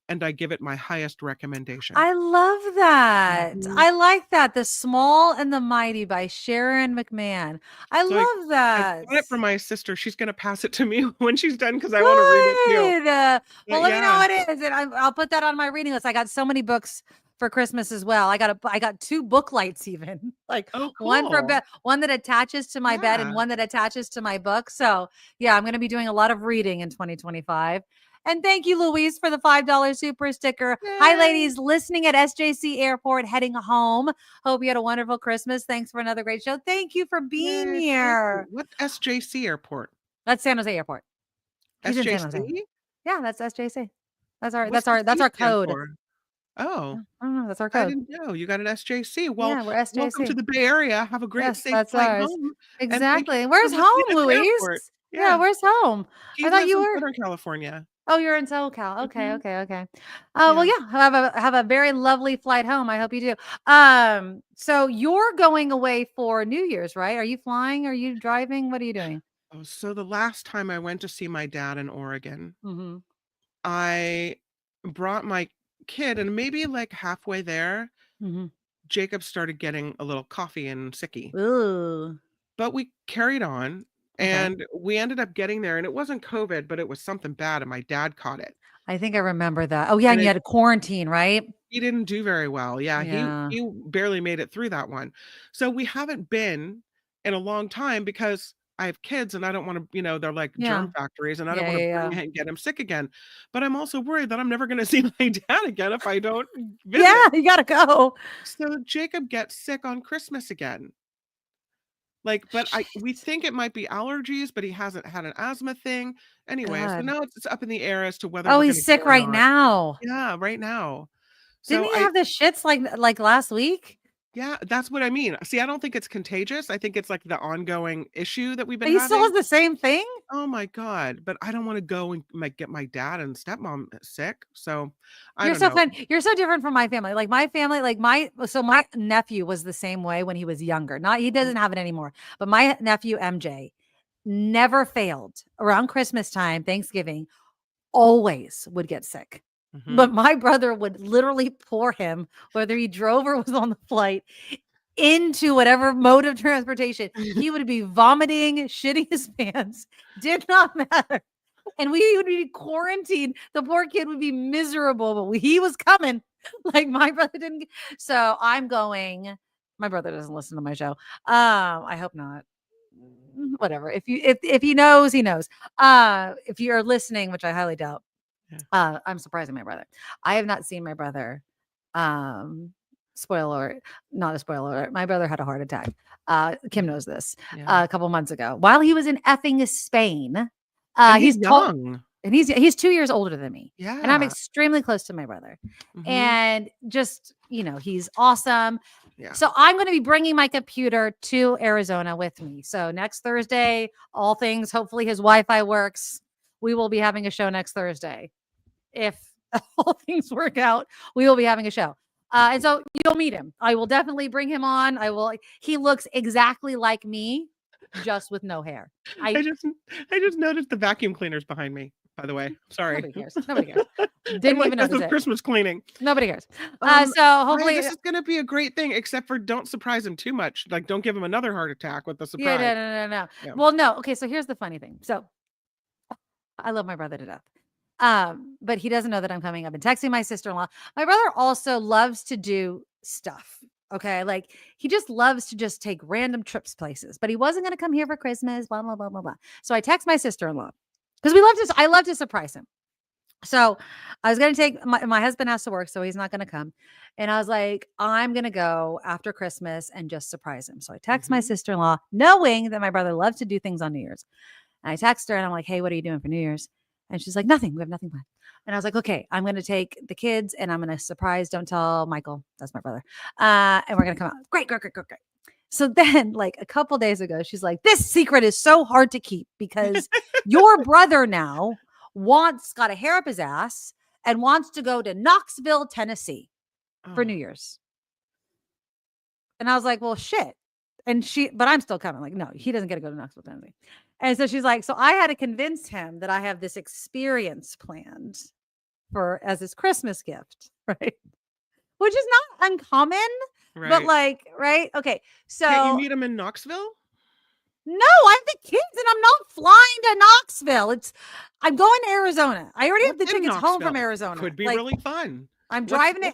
and I give it my highest recommendation. I love that. I like that. The Small and the Mighty by Sharon McMahon. I love that. I got it for my sister. She's going to pass it to me when she's done because I want to read it too. Well, let me know what it is, and I'll put that on my reading list. I got so many books for Christmas as well. I got 2 book lights even, like one for bed, one that attaches to my bed and one that attaches to my book. So I'm going to be doing a lot of reading in 2025. And thank you, Louise, for the $5 super sticker. Yay. Hi, ladies, listening at SJC Airport, heading home. Hope you had a wonderful Christmas. Thanks for another great show. Thank you for being here. What's SJC Airport? That's San Jose Airport. SJC? Yeah, that's SJC. That's our code. Oh, that's our code. I didn't know you got an SJC. Well, we're SJC. Welcome to the Bay Area. Have a great safe flight home. Exactly. Where's home, Louise? Yeah, where's home? I thought you were in Southern California. Oh, you're in SoCal. Okay. Well, have a very lovely flight home. I hope you do. So you're going away for New Year's, right? Are you flying? Are you driving? What are you doing? Oh, so the last time I went to see my dad in Oregon, I brought my kid, and maybe like halfway there, Jacob started getting a little coffee and sicky. Ooh. But we carried on. And we ended up getting there, and it wasn't COVID, but it was something bad, and my dad caught it. I think I remember that. Oh, yeah, and you had a quarantine, right? He didn't do very well. Yeah, he barely made it through that one. So we haven't been in a long time because I have kids, and I don't want to, they're like germ factories, and I don't want to bring and get him sick again. But I'm also worried that I'm never going to see my dad again if I don't visit. Yeah, you got to go. So Jacob gets sick on Christmas again. Like, but we think it might be allergies, but he hasn't had an asthma thing. Anyway, so God. now it's up in the air as to whether Oh, we're he's gonna sick go or right not. now. Yeah, right now. Didn't So he have the shits like last week? yeah, that's what I mean. See, I don't think it's contagious. I think it's like the ongoing issue that we've been He still having. has the same thing? Oh my God. But I don't want to go and get my dad and stepmom sick. So I You're don't so know. fun. You're so different from my family. Like my family, my nephew was the same way when he was younger. He doesn't have it anymore. But my nephew MJ never failed around Christmas time, Thanksgiving, always would get sick. Mhm. But my brother would literally pour him, whether he drove or was on the flight, into whatever mode of transportation. He would be vomiting, shitting his pants. Did not matter. And we would be quarantined. The poor kid would be miserable, but he was coming. Like my brother didn't. So I'm going. My brother doesn't listen to my show. I hope not. Whatever. If he knows, he knows. If you're listening, which I highly doubt, Yeah. I'm surprising my brother. I have not seen my brother. Spoiler alert, not a spoiler alert. My brother had a heart attack. Kim knows this. Yeah. A couple months ago, while he was in effing Spain. And He's young. And he's 2 years older than me. Yeah. And I'm extremely close to my brother. Mhm. And just, he's awesome. Yeah. So I'm going to be bringing my computer to Arizona with me. So next Thursday, all things, hopefully his Wi-Fi works. We will be having a show next Thursday. If all things work out, we will be having a show. And so you'll meet him. I will definitely bring him on. He looks exactly like me, just with no hair. I just noticed the vacuum cleaners behind me, by the way. Sorry. Nobody cares. Didn't even notice it. Christmas cleaning. Nobody cares. So hopefully this is going to be a great thing, except for don't surprise him too much. Like, don't give him another heart attack with the surprise. Yeah, no. Yeah. Well, no. Okay, so here's the funny thing. So I love my brother to death. But he doesn't know that I'm coming. I've been texting my sister-in-law. My brother also loves to do stuff. Okay. Like he just loves to just take random trips places, but he wasn't going to come here for Christmas, blah, blah, blah, blah, blah. So I text my sister-in-law because I love to surprise him. So I was going to take my husband has to work, so he's not going to come. And I was like, I'm going to go after Christmas and just surprise him. So I text my sister-in-law knowing that my brother loves to do things on New Year's. And I text her and I'm like, hey, what are you doing for New Year's? And she's like, nothing. We have nothing planned. And I was like, okay, I'm going to take the kids and I'm going to surprise. Don't tell Michael. That's my brother. And we're going to come out. Great. So then like a couple days ago, she's like, this secret is so hard to keep because your brother now got a hair up his ass and wants to go to Knoxville, Tennessee for New Year's. And I was like, well, shit. But I'm still coming. Like, no, he doesn't get to go to Knoxville, Tennessee. And so she's like, so I had to convince him that I have this experience planned as his Christmas gift, right? Which is not uncommon, Right. but like, right? Okay. So can't you meet him in Knoxville? No, I have the kids and I'm not flying to Knoxville. I'm going to Arizona. I already have the tickets home from Arizona. Could be really fun. I'm driving to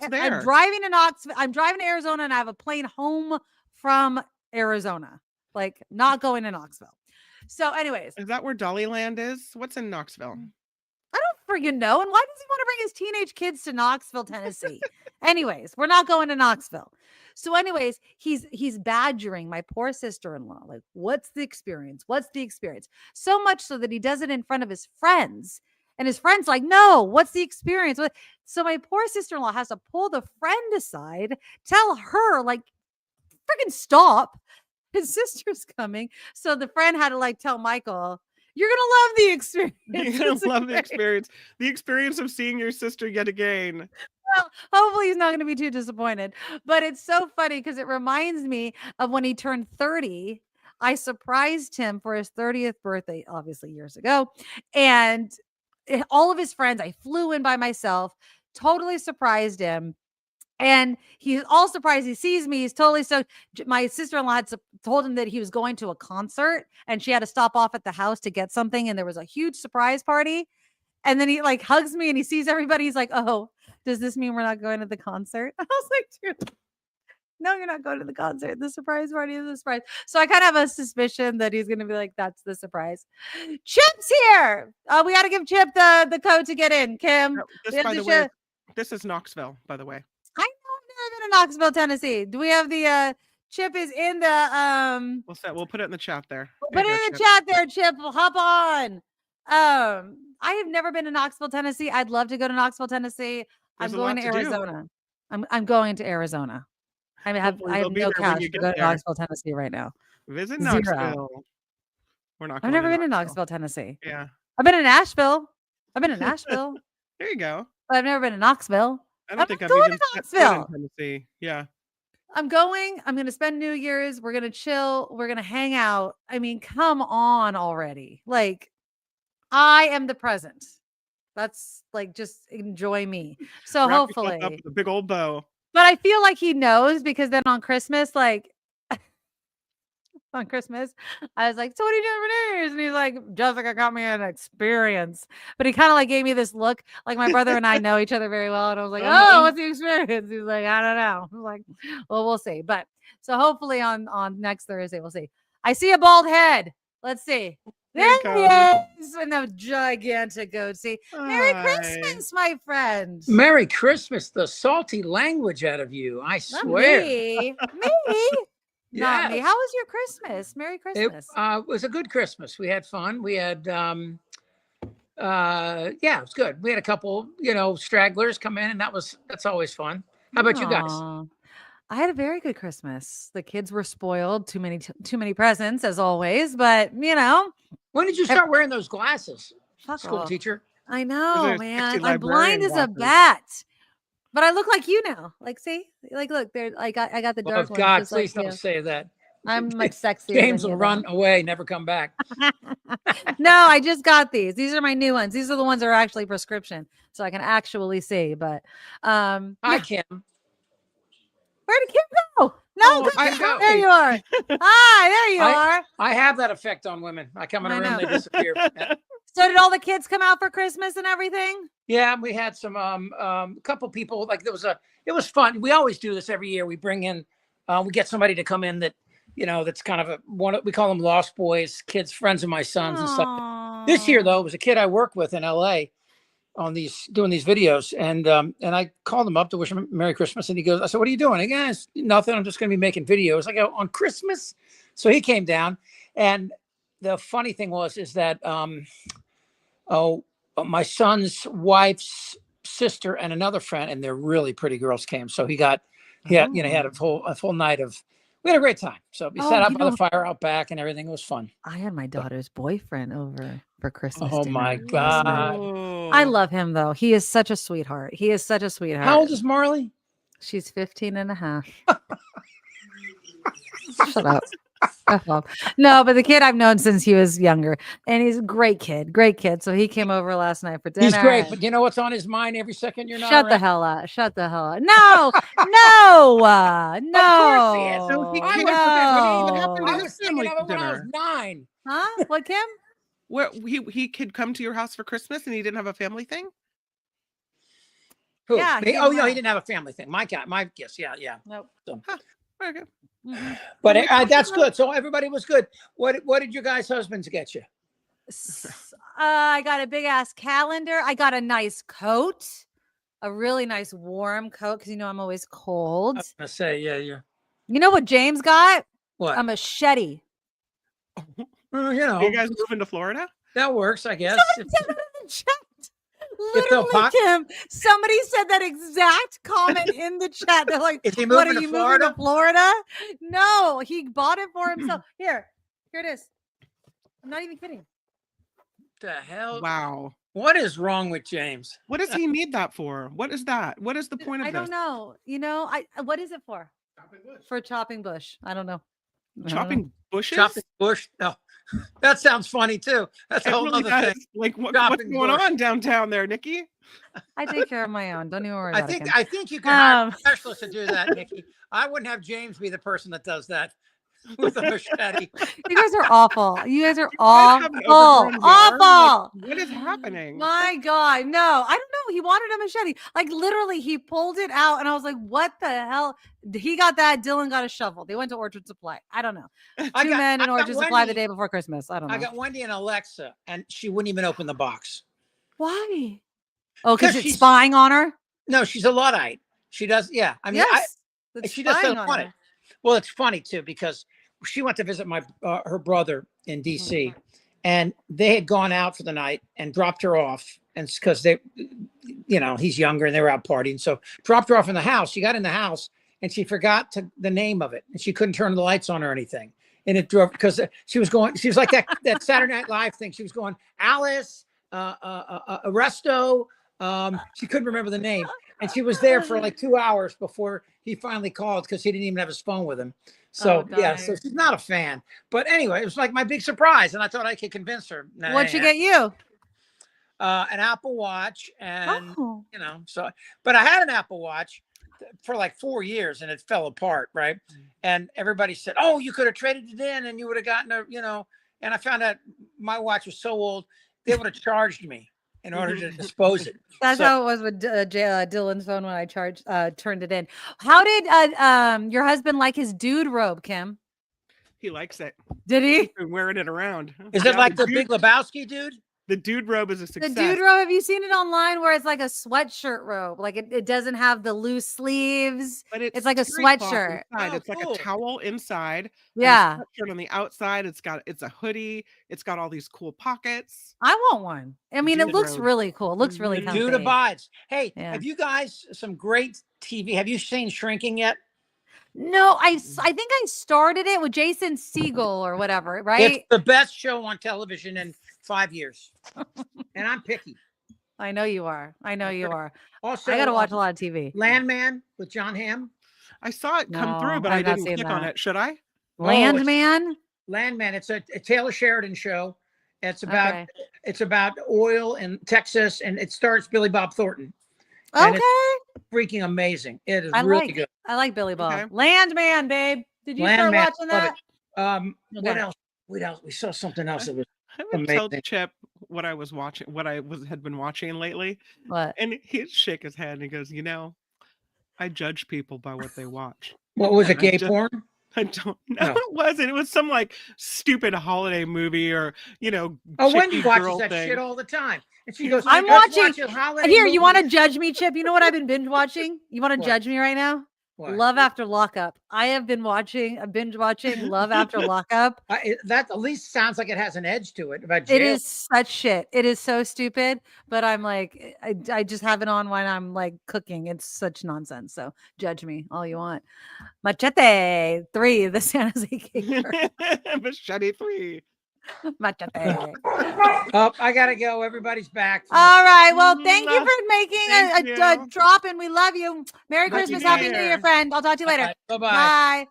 Knoxville. I'm driving to Arizona and I have a plane home from Arizona. Like not going to Knoxville. So anyways. Is that where Dollyland is? What's in Knoxville? I don't freaking know. And why does he want to bring his teenage kids to Knoxville, Tennessee? Anyways, we're not going to Knoxville. So anyways, he's badgering my poor sister-in-law. Like, what's the experience? What's the experience? So much so that he does it in front of his friends. And his friend's like, no, what's the experience? So my poor sister-in-law has to pull the friend aside, tell her, like, freaking stop. His sister's coming. So the friend had to like tell Michael, you're going to love the experience. You're going to love the experience. The experience of seeing your sister yet again. Well, hopefully he's not going to be too disappointed. But it's so funny because it reminds me of when he turned 30. I surprised him for his 30th birthday, obviously years ago. And all of his friends, I flew in by myself, totally surprised him. And he's all surprised he sees me. He's totally so. My sister-in-law had told him that he was going to a concert and she had to stop off at the house to get something. And there was a huge surprise party. And then he like hugs me and he sees everybody. He's like, oh, does this mean we're not going to the concert? I was like, dude, no, you're not going to the concert. The surprise party is a surprise. So I kind of have a suspicion that he's going to be like, that's the surprise. Chip's here. We got to give Chip the code to get in, Kim. This is Knoxville, by the way. I know I've never been to Knoxville, Tennessee. Do we have the Chip is in the We'll put it in the chat there. Put it in the chat there, Chip. Hop on. I have never been to Knoxville, Tennessee. I'd love to go to Knoxville, Tennessee. I'm going to Arizona. I'm going to Arizona. I have no cash to go to Knoxville, Tennessee right now. Visit Knoxville. We're not. I've never been to Knoxville, Tennessee. Yeah. I've been in Nashville. There you go. But I've never been to Knoxville. I don't think I've going even to Knoxville. In Tennessee. Yeah. I'm going to spend New Year's. We're going to chill. We're going to hang out. I mean, come on already. Like, I am the present. That's like, just enjoy me. So Wrap hopefully. Up with a big old bow. But I feel like he knows, because then on Christmas, like, on Christmas, I was like, so what are you doing for New Year's? And he's like, Jessica got me an experience. But he kind of like gave me this look, like my brother and I know each other very well. And I was like, oh, what's the experience? He's like, I don't know. I'm like, well, we'll see. But so hopefully on next Thursday, we'll see. I see a bald head. Let's see. There he is, and a gigantic goatee. Merry Christmas, my friend. Merry Christmas, the salty language out of you. I swear. Me. Not me. How was your Christmas? Merry Christmas. It was a good Christmas. We had fun. We had, it was good. We had a couple, stragglers come in, and that's always fun. How about you guys? I had a very good Christmas. The kids were spoiled. Too many presents, as always. But when did you start wearing those glasses? School off. Teacher. I know, man. I'm blind as a bat. But I look like you now. Like, see, like, look, there. I got the dark. Oh God, please don't say that. I'm much sexier. James will run away, never come back. No, I just got these. These are my new ones. These are the ones that are actually prescription, so I can actually see. But hi, Kim. Where did Kim go? No, there you are. Hi, there you are. I have that effect on women. I come in a room, they disappear. So did all the kids come out for Christmas and everything? Yeah, we had some couple people. Like it was fun. We always do this every year. We bring in, we get somebody to come in that that's kind of we call them lost boys, kids, friends of my sons and stuff. This year though, it was a kid I work with in LA on doing these videos, and I called him up to wish him Merry Christmas, and I said, what are you doing? Guys, nothing. I'm just going to be making videos. I go, on Christmas. So he came down, and the funny thing is that my son's wife's sister and another friend, and they're really pretty girls, came. So he had a full night of. We had a great time. So we sat up by the fire out back, and everything was fun. I had my daughter's boyfriend over for Christmas. Oh my God. I love him though. He is such a sweetheart. How old is Marley? She's 15 and a half. Shut up. No, but the kid I've known since he was younger, and he's a great kid. So he came over last night for dinner. He's great, but you know what's on his mind every second you're not Shut the hell up. No. Of course he is. So I was thinking of it when I was 9. Huh? What, Kim? Where he could come to your house for Christmas and he didn't have a family thing? Who? Yeah. He didn't have a family thing. My guess. Yeah. Nope. So. Okay. Mm-hmm. But that's good. So everybody was good. What did your guys' husbands get you? I got a big ass calendar. I got a nice coat, a really nice warm coat, because I'm always cold. I was gonna say, yeah. You know what James got? What? A machete. Are you guys moving to Florida? That works, I guess. Literally, Kim, somebody said that exact comment in the chat. They're like, is he what, moving are you to Florida? moving to Florida? No, he bought it for himself. Here it is. I'm not even kidding. The hell? Wow. What is wrong with James? What does he need that for? What is that? What is the point of this? I don't know. What is it for? For chopping bush. I don't know. Chopping bushes? Chopping bush? No. That sounds funny too. That's a whole other thing. Like what's going on downtown there, Nikki? I take care of my own. Don't even worry about it. I think you can hire a specialist to do that, Nikki. I wouldn't have James be the person that does that with a machete. You guys are awful. You guys are awful. What is happening? My God. No, I don't know. He wanted a machete. Like literally, he pulled it out, and I was like, what the hell? He got that. Dylan got a shovel. They went to Orchard Supply. I don't know. Two men in Orchard Supply the day before Christmas. I don't know. I got Wendy and Alexa, and she wouldn't even open the box. Why? Oh, because it's spying on her? No, she's a Luddite. She does. Yeah. I mean, yes, she just doesn't want it. Well, it's funny too because she went to visit her brother in D.C. and they had gone out for the night and dropped her off, and because they, he's younger and they were out partying, so dropped her off in the house. She got in the house and she forgot the name of it, and she couldn't turn the lights on or anything, and it drove because she was like that Saturday Night Live thing. She was going Alice, Arresto. She couldn't remember the name. And she was there for like 2 hours before he finally called because he didn't even have his phone with him. So, so she's not a fan. But anyway, it was like my big surprise. And I thought I could convince her. What'd she get you? An Apple Watch. And, but I had an Apple Watch for like 4 years and it fell apart. Right. And everybody said, oh, you could have traded it in and you would have gotten and I found out my watch was so old, they would have charged me in order to dispose it. That's how it was with Dylan's phone when I turned it in. How did your husband like his dude robe, Kim? He likes it. Did he? He's been wearing it around. Is it like the Big Lebowski dude? The dude robe is a success. The dude robe, have you seen it online where it's like a sweatshirt robe? Like it doesn't have the loose sleeves. But it's like a sweatshirt. It's like a towel inside. Yeah. Shirt on the outside. It's a hoodie. It's got all these cool pockets. I want one. I mean, it looks really cool. It looks really comfy. Dude abides. Hey, have you guys some great TV? Have you seen Shrinking yet? No, I think I started it with Jason Segel or whatever, right? It's the best show on television in 5 years. And I'm picky. I know you are. Also, I got to watch a lot of TV. Landman with John Hamm. I saw it come through, but I didn't click on it. Should I? Landman? Landman. It's a Taylor Sheridan show. It's about oil in Texas, and it stars Billy Bob Thornton. Okay. It's freaking amazing. It is really good. I like Billy Bob. Okay. Landman, babe. Did you start watching that? What else? We saw something else that was I would tell Chip what I was watching, had been watching lately. What? And he'd shake his head and he goes, I judge people by what they watch. What was it, gay porn? I don't know. No. It wasn't. It was some like stupid holiday movie or, Wendy watches that shit all the time. And she goes, I'm watching. Here, movie. You want to judge me, Chip? You know what I've been binge watching? You want to judge me right now? What? Love After Lockup. I have been binge watching Love After Lockup. That at least sounds like it has an edge to it. About jail. It is such shit. It is so stupid, but I'm like, I just have it on when I'm like cooking. It's such nonsense. So judge me all you want. Machete 3, the San Jose Kicker. Machete 3. Machete. I gotta go. Everybody's back. All right. Well, thank you for making a drop, and we love you. Merry Christmas, Happy New Year, friend. I'll talk to you later. Bye-bye. Bye.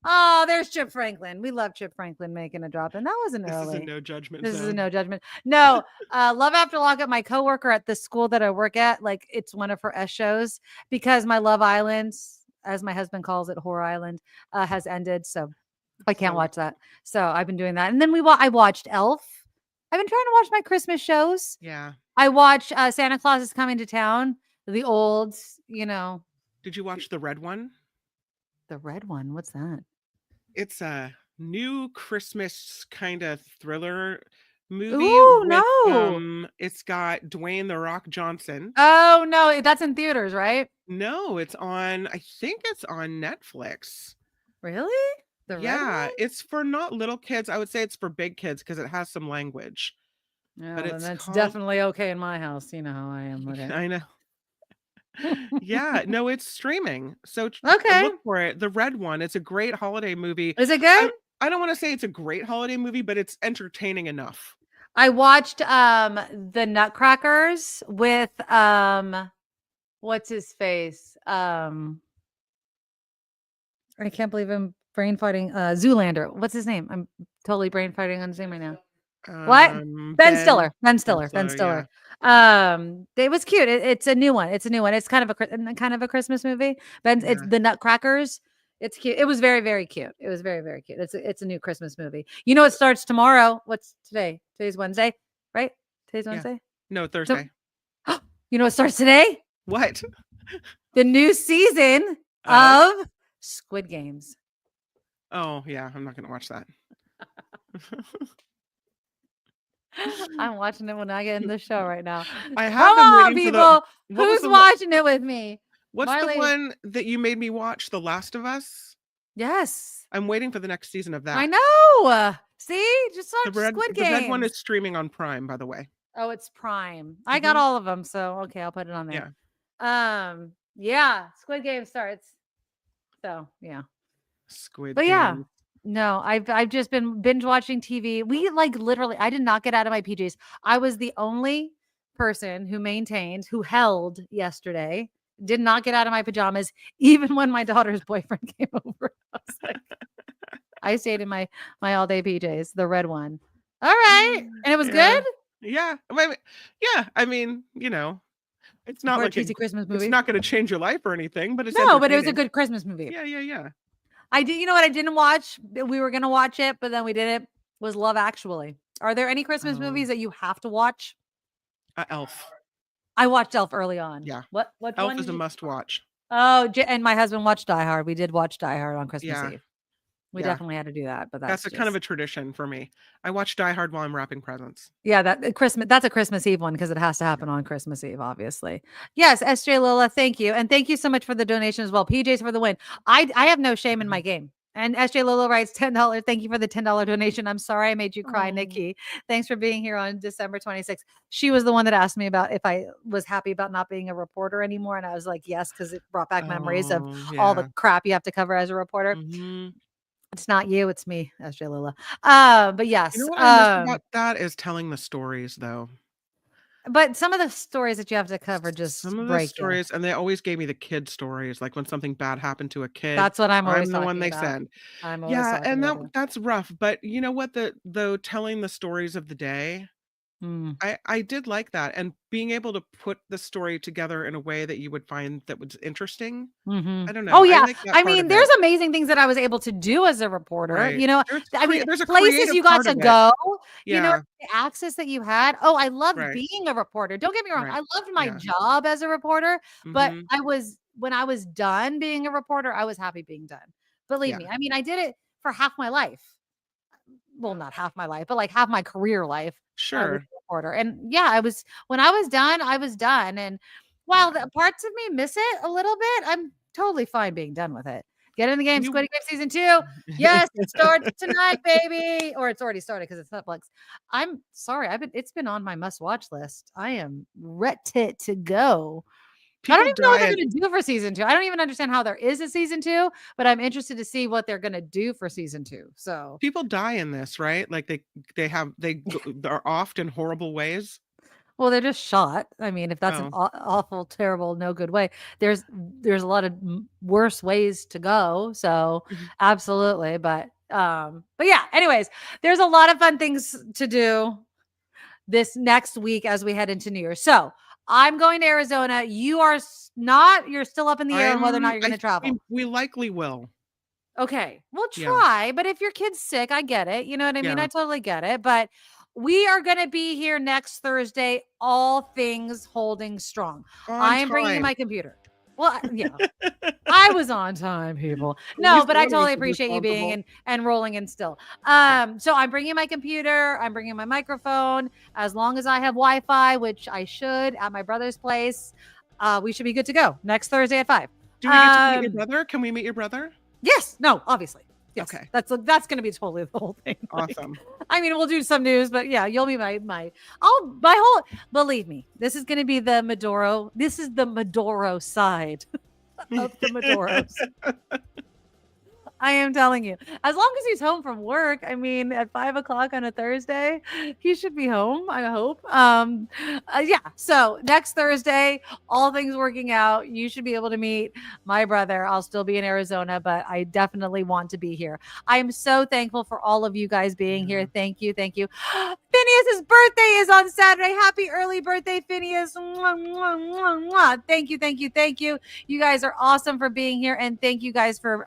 Oh, there's Chip Franklin. We love Chip Franklin making a drop, and that wasn't early. This is a no judgment. This is a no judgment. No, Love After Lockup. My coworker at the school that I work at, like it's one of her S shows because my Love Island, as my husband calls it, Horror Island, has ended. So I can't watch that. So I've been doing that. And then I watched Elf. I've been trying to watch my Christmas shows. Yeah. I watched Santa Claus is Coming to Town. The old, Did you watch the red one? The red one? What's that? It's a new Christmas kind of thriller movie. Ooh, no. It's got Dwayne "The Rock" Johnson. Oh, no. That's in theaters, right? No, I think it's on Netflix. Really? Yeah, it's for not little kids. I would say it's for big kids because it has some language. Yeah, but that's definitely okay in my house. You know how I am. Okay. I know. Yeah, no, it's streaming. So look for it. The red one. It's a great holiday movie. Is it good? I don't want to say it's a great holiday movie, but it's entertaining enough. I watched the Nutcrackers with what's his face? I can't believe I'm brain fighting Zoolander. What's his name? I'm totally brain fighting on his name right now. What? Ben Stiller. Ben Stiller. Yeah. It was cute. It's a new one. It's kind of a Christmas movie. It's the Nutcrackers. It's cute. It was very, very cute. It was very, very cute. It's a new Christmas movie. It starts tomorrow. What's today? Today's Wednesday, right? Today's Wednesday? No, Thursday. What starts today? What? The new season of Squid Games. Oh, yeah. I'm not going to watch that. I'm watching it when I get in the show right now. I have been waiting people. Who's watching it with me? What's the one that you made me watch? The Last of Us? Yes. I'm waiting for the next season of that. I know. See? Just watch Squid The red one Games. is streaming on Prime, by the way. Oh, it's Prime. I got all of them, so okay, I'll put it on there. Yeah. Squid Game starts. So yeah. Squid But Game. yeah. No, I've just been binge watching TV. We like literally, I did not get out of my PJs. I was the only person who held yesterday, did not get out of my pajamas, even when my daughter's boyfriend came over. I stayed in my all day PJs, the red one. All right. And it was good? Yeah. Yeah. I mean, it's not For a like cheesy Christmas movie. It's not going to change your life or anything, but it's no, but it was a entertaining. good Christmas movie. Yeah. I did. You know what I didn't watch? We were gonna watch it, but then we didn't. Was Love Actually? Are there any Christmas movies that you have to watch? Elf. I watched Elf early on. Yeah. What Elf one is a must watch. Oh, and my husband watched Die Hard. We did watch Die Hard on Christmas Eve. We Yeah. definitely had to do that, but that's kind of a tradition for me. I watch Die Hard while I'm wrapping presents. Yeah, that's a Christmas Eve one because it has to happen on Christmas Eve, obviously. Yes, SJ Lola, thank you. And thank you so much for the donation as well. PJs for the win. I have no shame in my game. And SJ Lola writes $10. Thank you for the $10 donation. I'm sorry I made you cry, Nikki. Thanks for being here on December 26th. She was the one that asked me about if I was happy about not being a reporter anymore. And I was like, yes, because it brought back memories of all the crap you have to cover as a reporter. It's not you, it's me, SJ Lola. But yes. You know what I miss about that is telling the stories, though. But some of the stories that you have to cover just some of break the stories, and they always gave me the kid stories, like when something bad happened to a kid. That's what I'm always the one they about. send. I'm always talking and about it. that's rough. But you know what? Though telling the stories of the day, I did like that, and being able to put the story together in a way that you would find that was interesting. I don't know. Oh yeah, like that I part mean, of there's it. amazing things that I was able to do as a reporter. Right. You know, I mean, there's a places creative you got part to of it. go. You know, Yeah. the access that you had. Oh, I loved Right. being a reporter. Don't get me wrong, Right. I loved my Yeah. job as a reporter, but Mhm. when I was done being a reporter, I was happy being done. Believe Yeah. me. I mean, I did it for half my life. Well, not half my life, but like half my career life. I was Sure. a reporter. And yeah, when I was done, I was done. And while the parts of me miss it a little bit, I'm totally fine being done with it. Get in the game, Squid Game season 2. Yes, it starts tonight, baby. Or it's already started because it's Netflix. I'm sorry, it's been on my must-watch list. I am ready to go. I don't even know what they're going to do for season 2. I don't even understand how there is a season 2, but I'm interested to see what they're going to do for season 2. So people die in this, right? Like they're oft in horrible ways. Well, they're just shot. I mean, if that's an awful, terrible, no good way, there's a lot of worse ways to go. So absolutely. But yeah, anyways, there's a lot of fun things to do this next week as we head into New Year's. So I'm going to Arizona. You are not, you're still up in the air on whether or not you're going to travel. We likely will. Okay. We'll try. But if your kid's sick, I get it. You know what I mean? I totally get it. But we are going to be here next Thursday, all things holding strong. I am bringing my computer. Well, yeah, I was on time, people. No, but I totally appreciate you being and rolling in still. So I'm bringing my computer. I'm bringing my microphone. As long as I have Wi-Fi, which I should at my brother's place, we should be good to go next Thursday at 5. Do we get to meet your brother? Can we meet your brother? Yes. No, obviously. Yes. Okay. That's going to be totally the whole thing. Awesome. I mean, we'll do some news, but yeah, you'll be believe me, this is going to be the Maduro. This is the Maduro side of the Maduros. I am telling you, as long as he's home from work, I mean, at 5 o'clock on a Thursday, he should be home. I hope. Yeah. So next Thursday, all things working out, you should be able to meet my brother. I'll still be in Arizona, but I definitely want to be here. I am so thankful for all of you guys being here. Thank you. Thank you. Phineas's birthday is on Saturday. Happy early birthday, Phineas. Mwah, mwah, mwah, mwah. Thank you. Thank you. Thank you. You guys are awesome for being here. And thank you guys for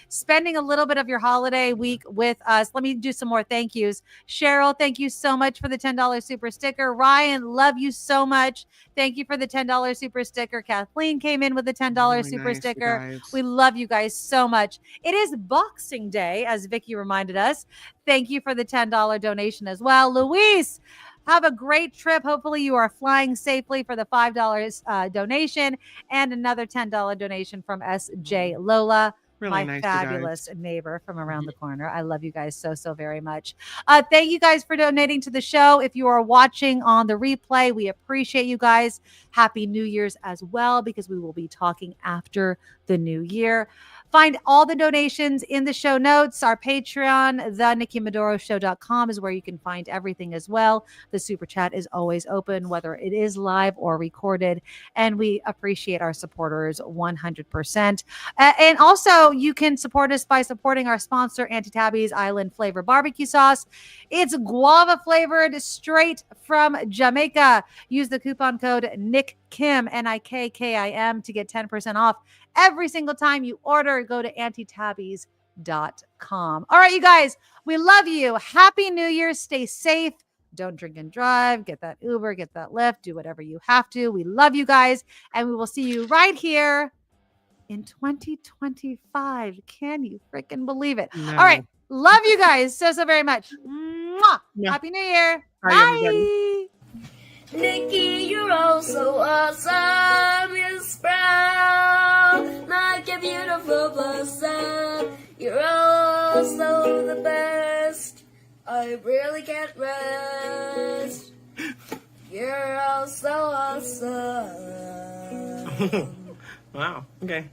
spending a little bit of your holiday week with us. Let me do some more thank yous. Cheryl, thank you so much for the $10 super sticker. Ryan, love you so much. Thank you for the $10 super sticker. Kathleen came in with the $10 super sticker. We love you guys so much. It is Boxing Day, as Vicky reminded us. Thank you for the $10 donation as well. Luis, have a great trip. Hopefully you are flying safely for the $5 donation and another $10 donation from SJ Lola. Really my nice, you guys. fabulous neighbor from around the corner. I love you guys so, so very much. Thank you guys for donating to the show. If you are watching on the replay, we appreciate you guys. Happy New Year's as well, because we will be talking after the new year. Find all the donations in the show notes. Our Patreon, thenikkimadoroshow.com is where you can find everything as well. The super chat is always open, whether it is live or recorded. And we appreciate our supporters 100%. And also, you can support us by supporting our sponsor, Auntie Tabby's Island Flavor Barbecue Sauce. It's guava flavored, straight from Jamaica. Use the coupon code NICKKIM, NIKKIM, to get 10% off every single time you order. Go to auntietabbys.com. All right, you guys, we love you. Happy New Year. Stay safe. Don't drink and drive. Get that Uber, get that Lyft, do whatever you have to. We love you guys, and we will see you right here in 2025. Can you freaking believe it? No. All right. Love you guys so, so very much. Mwah. Yeah. Happy New Year. Bye, Bye. Nikki, you're all so awesome. You sprout like a beautiful blossom. You're also the best. I really can't rest. You're all so awesome. Wow. Okay.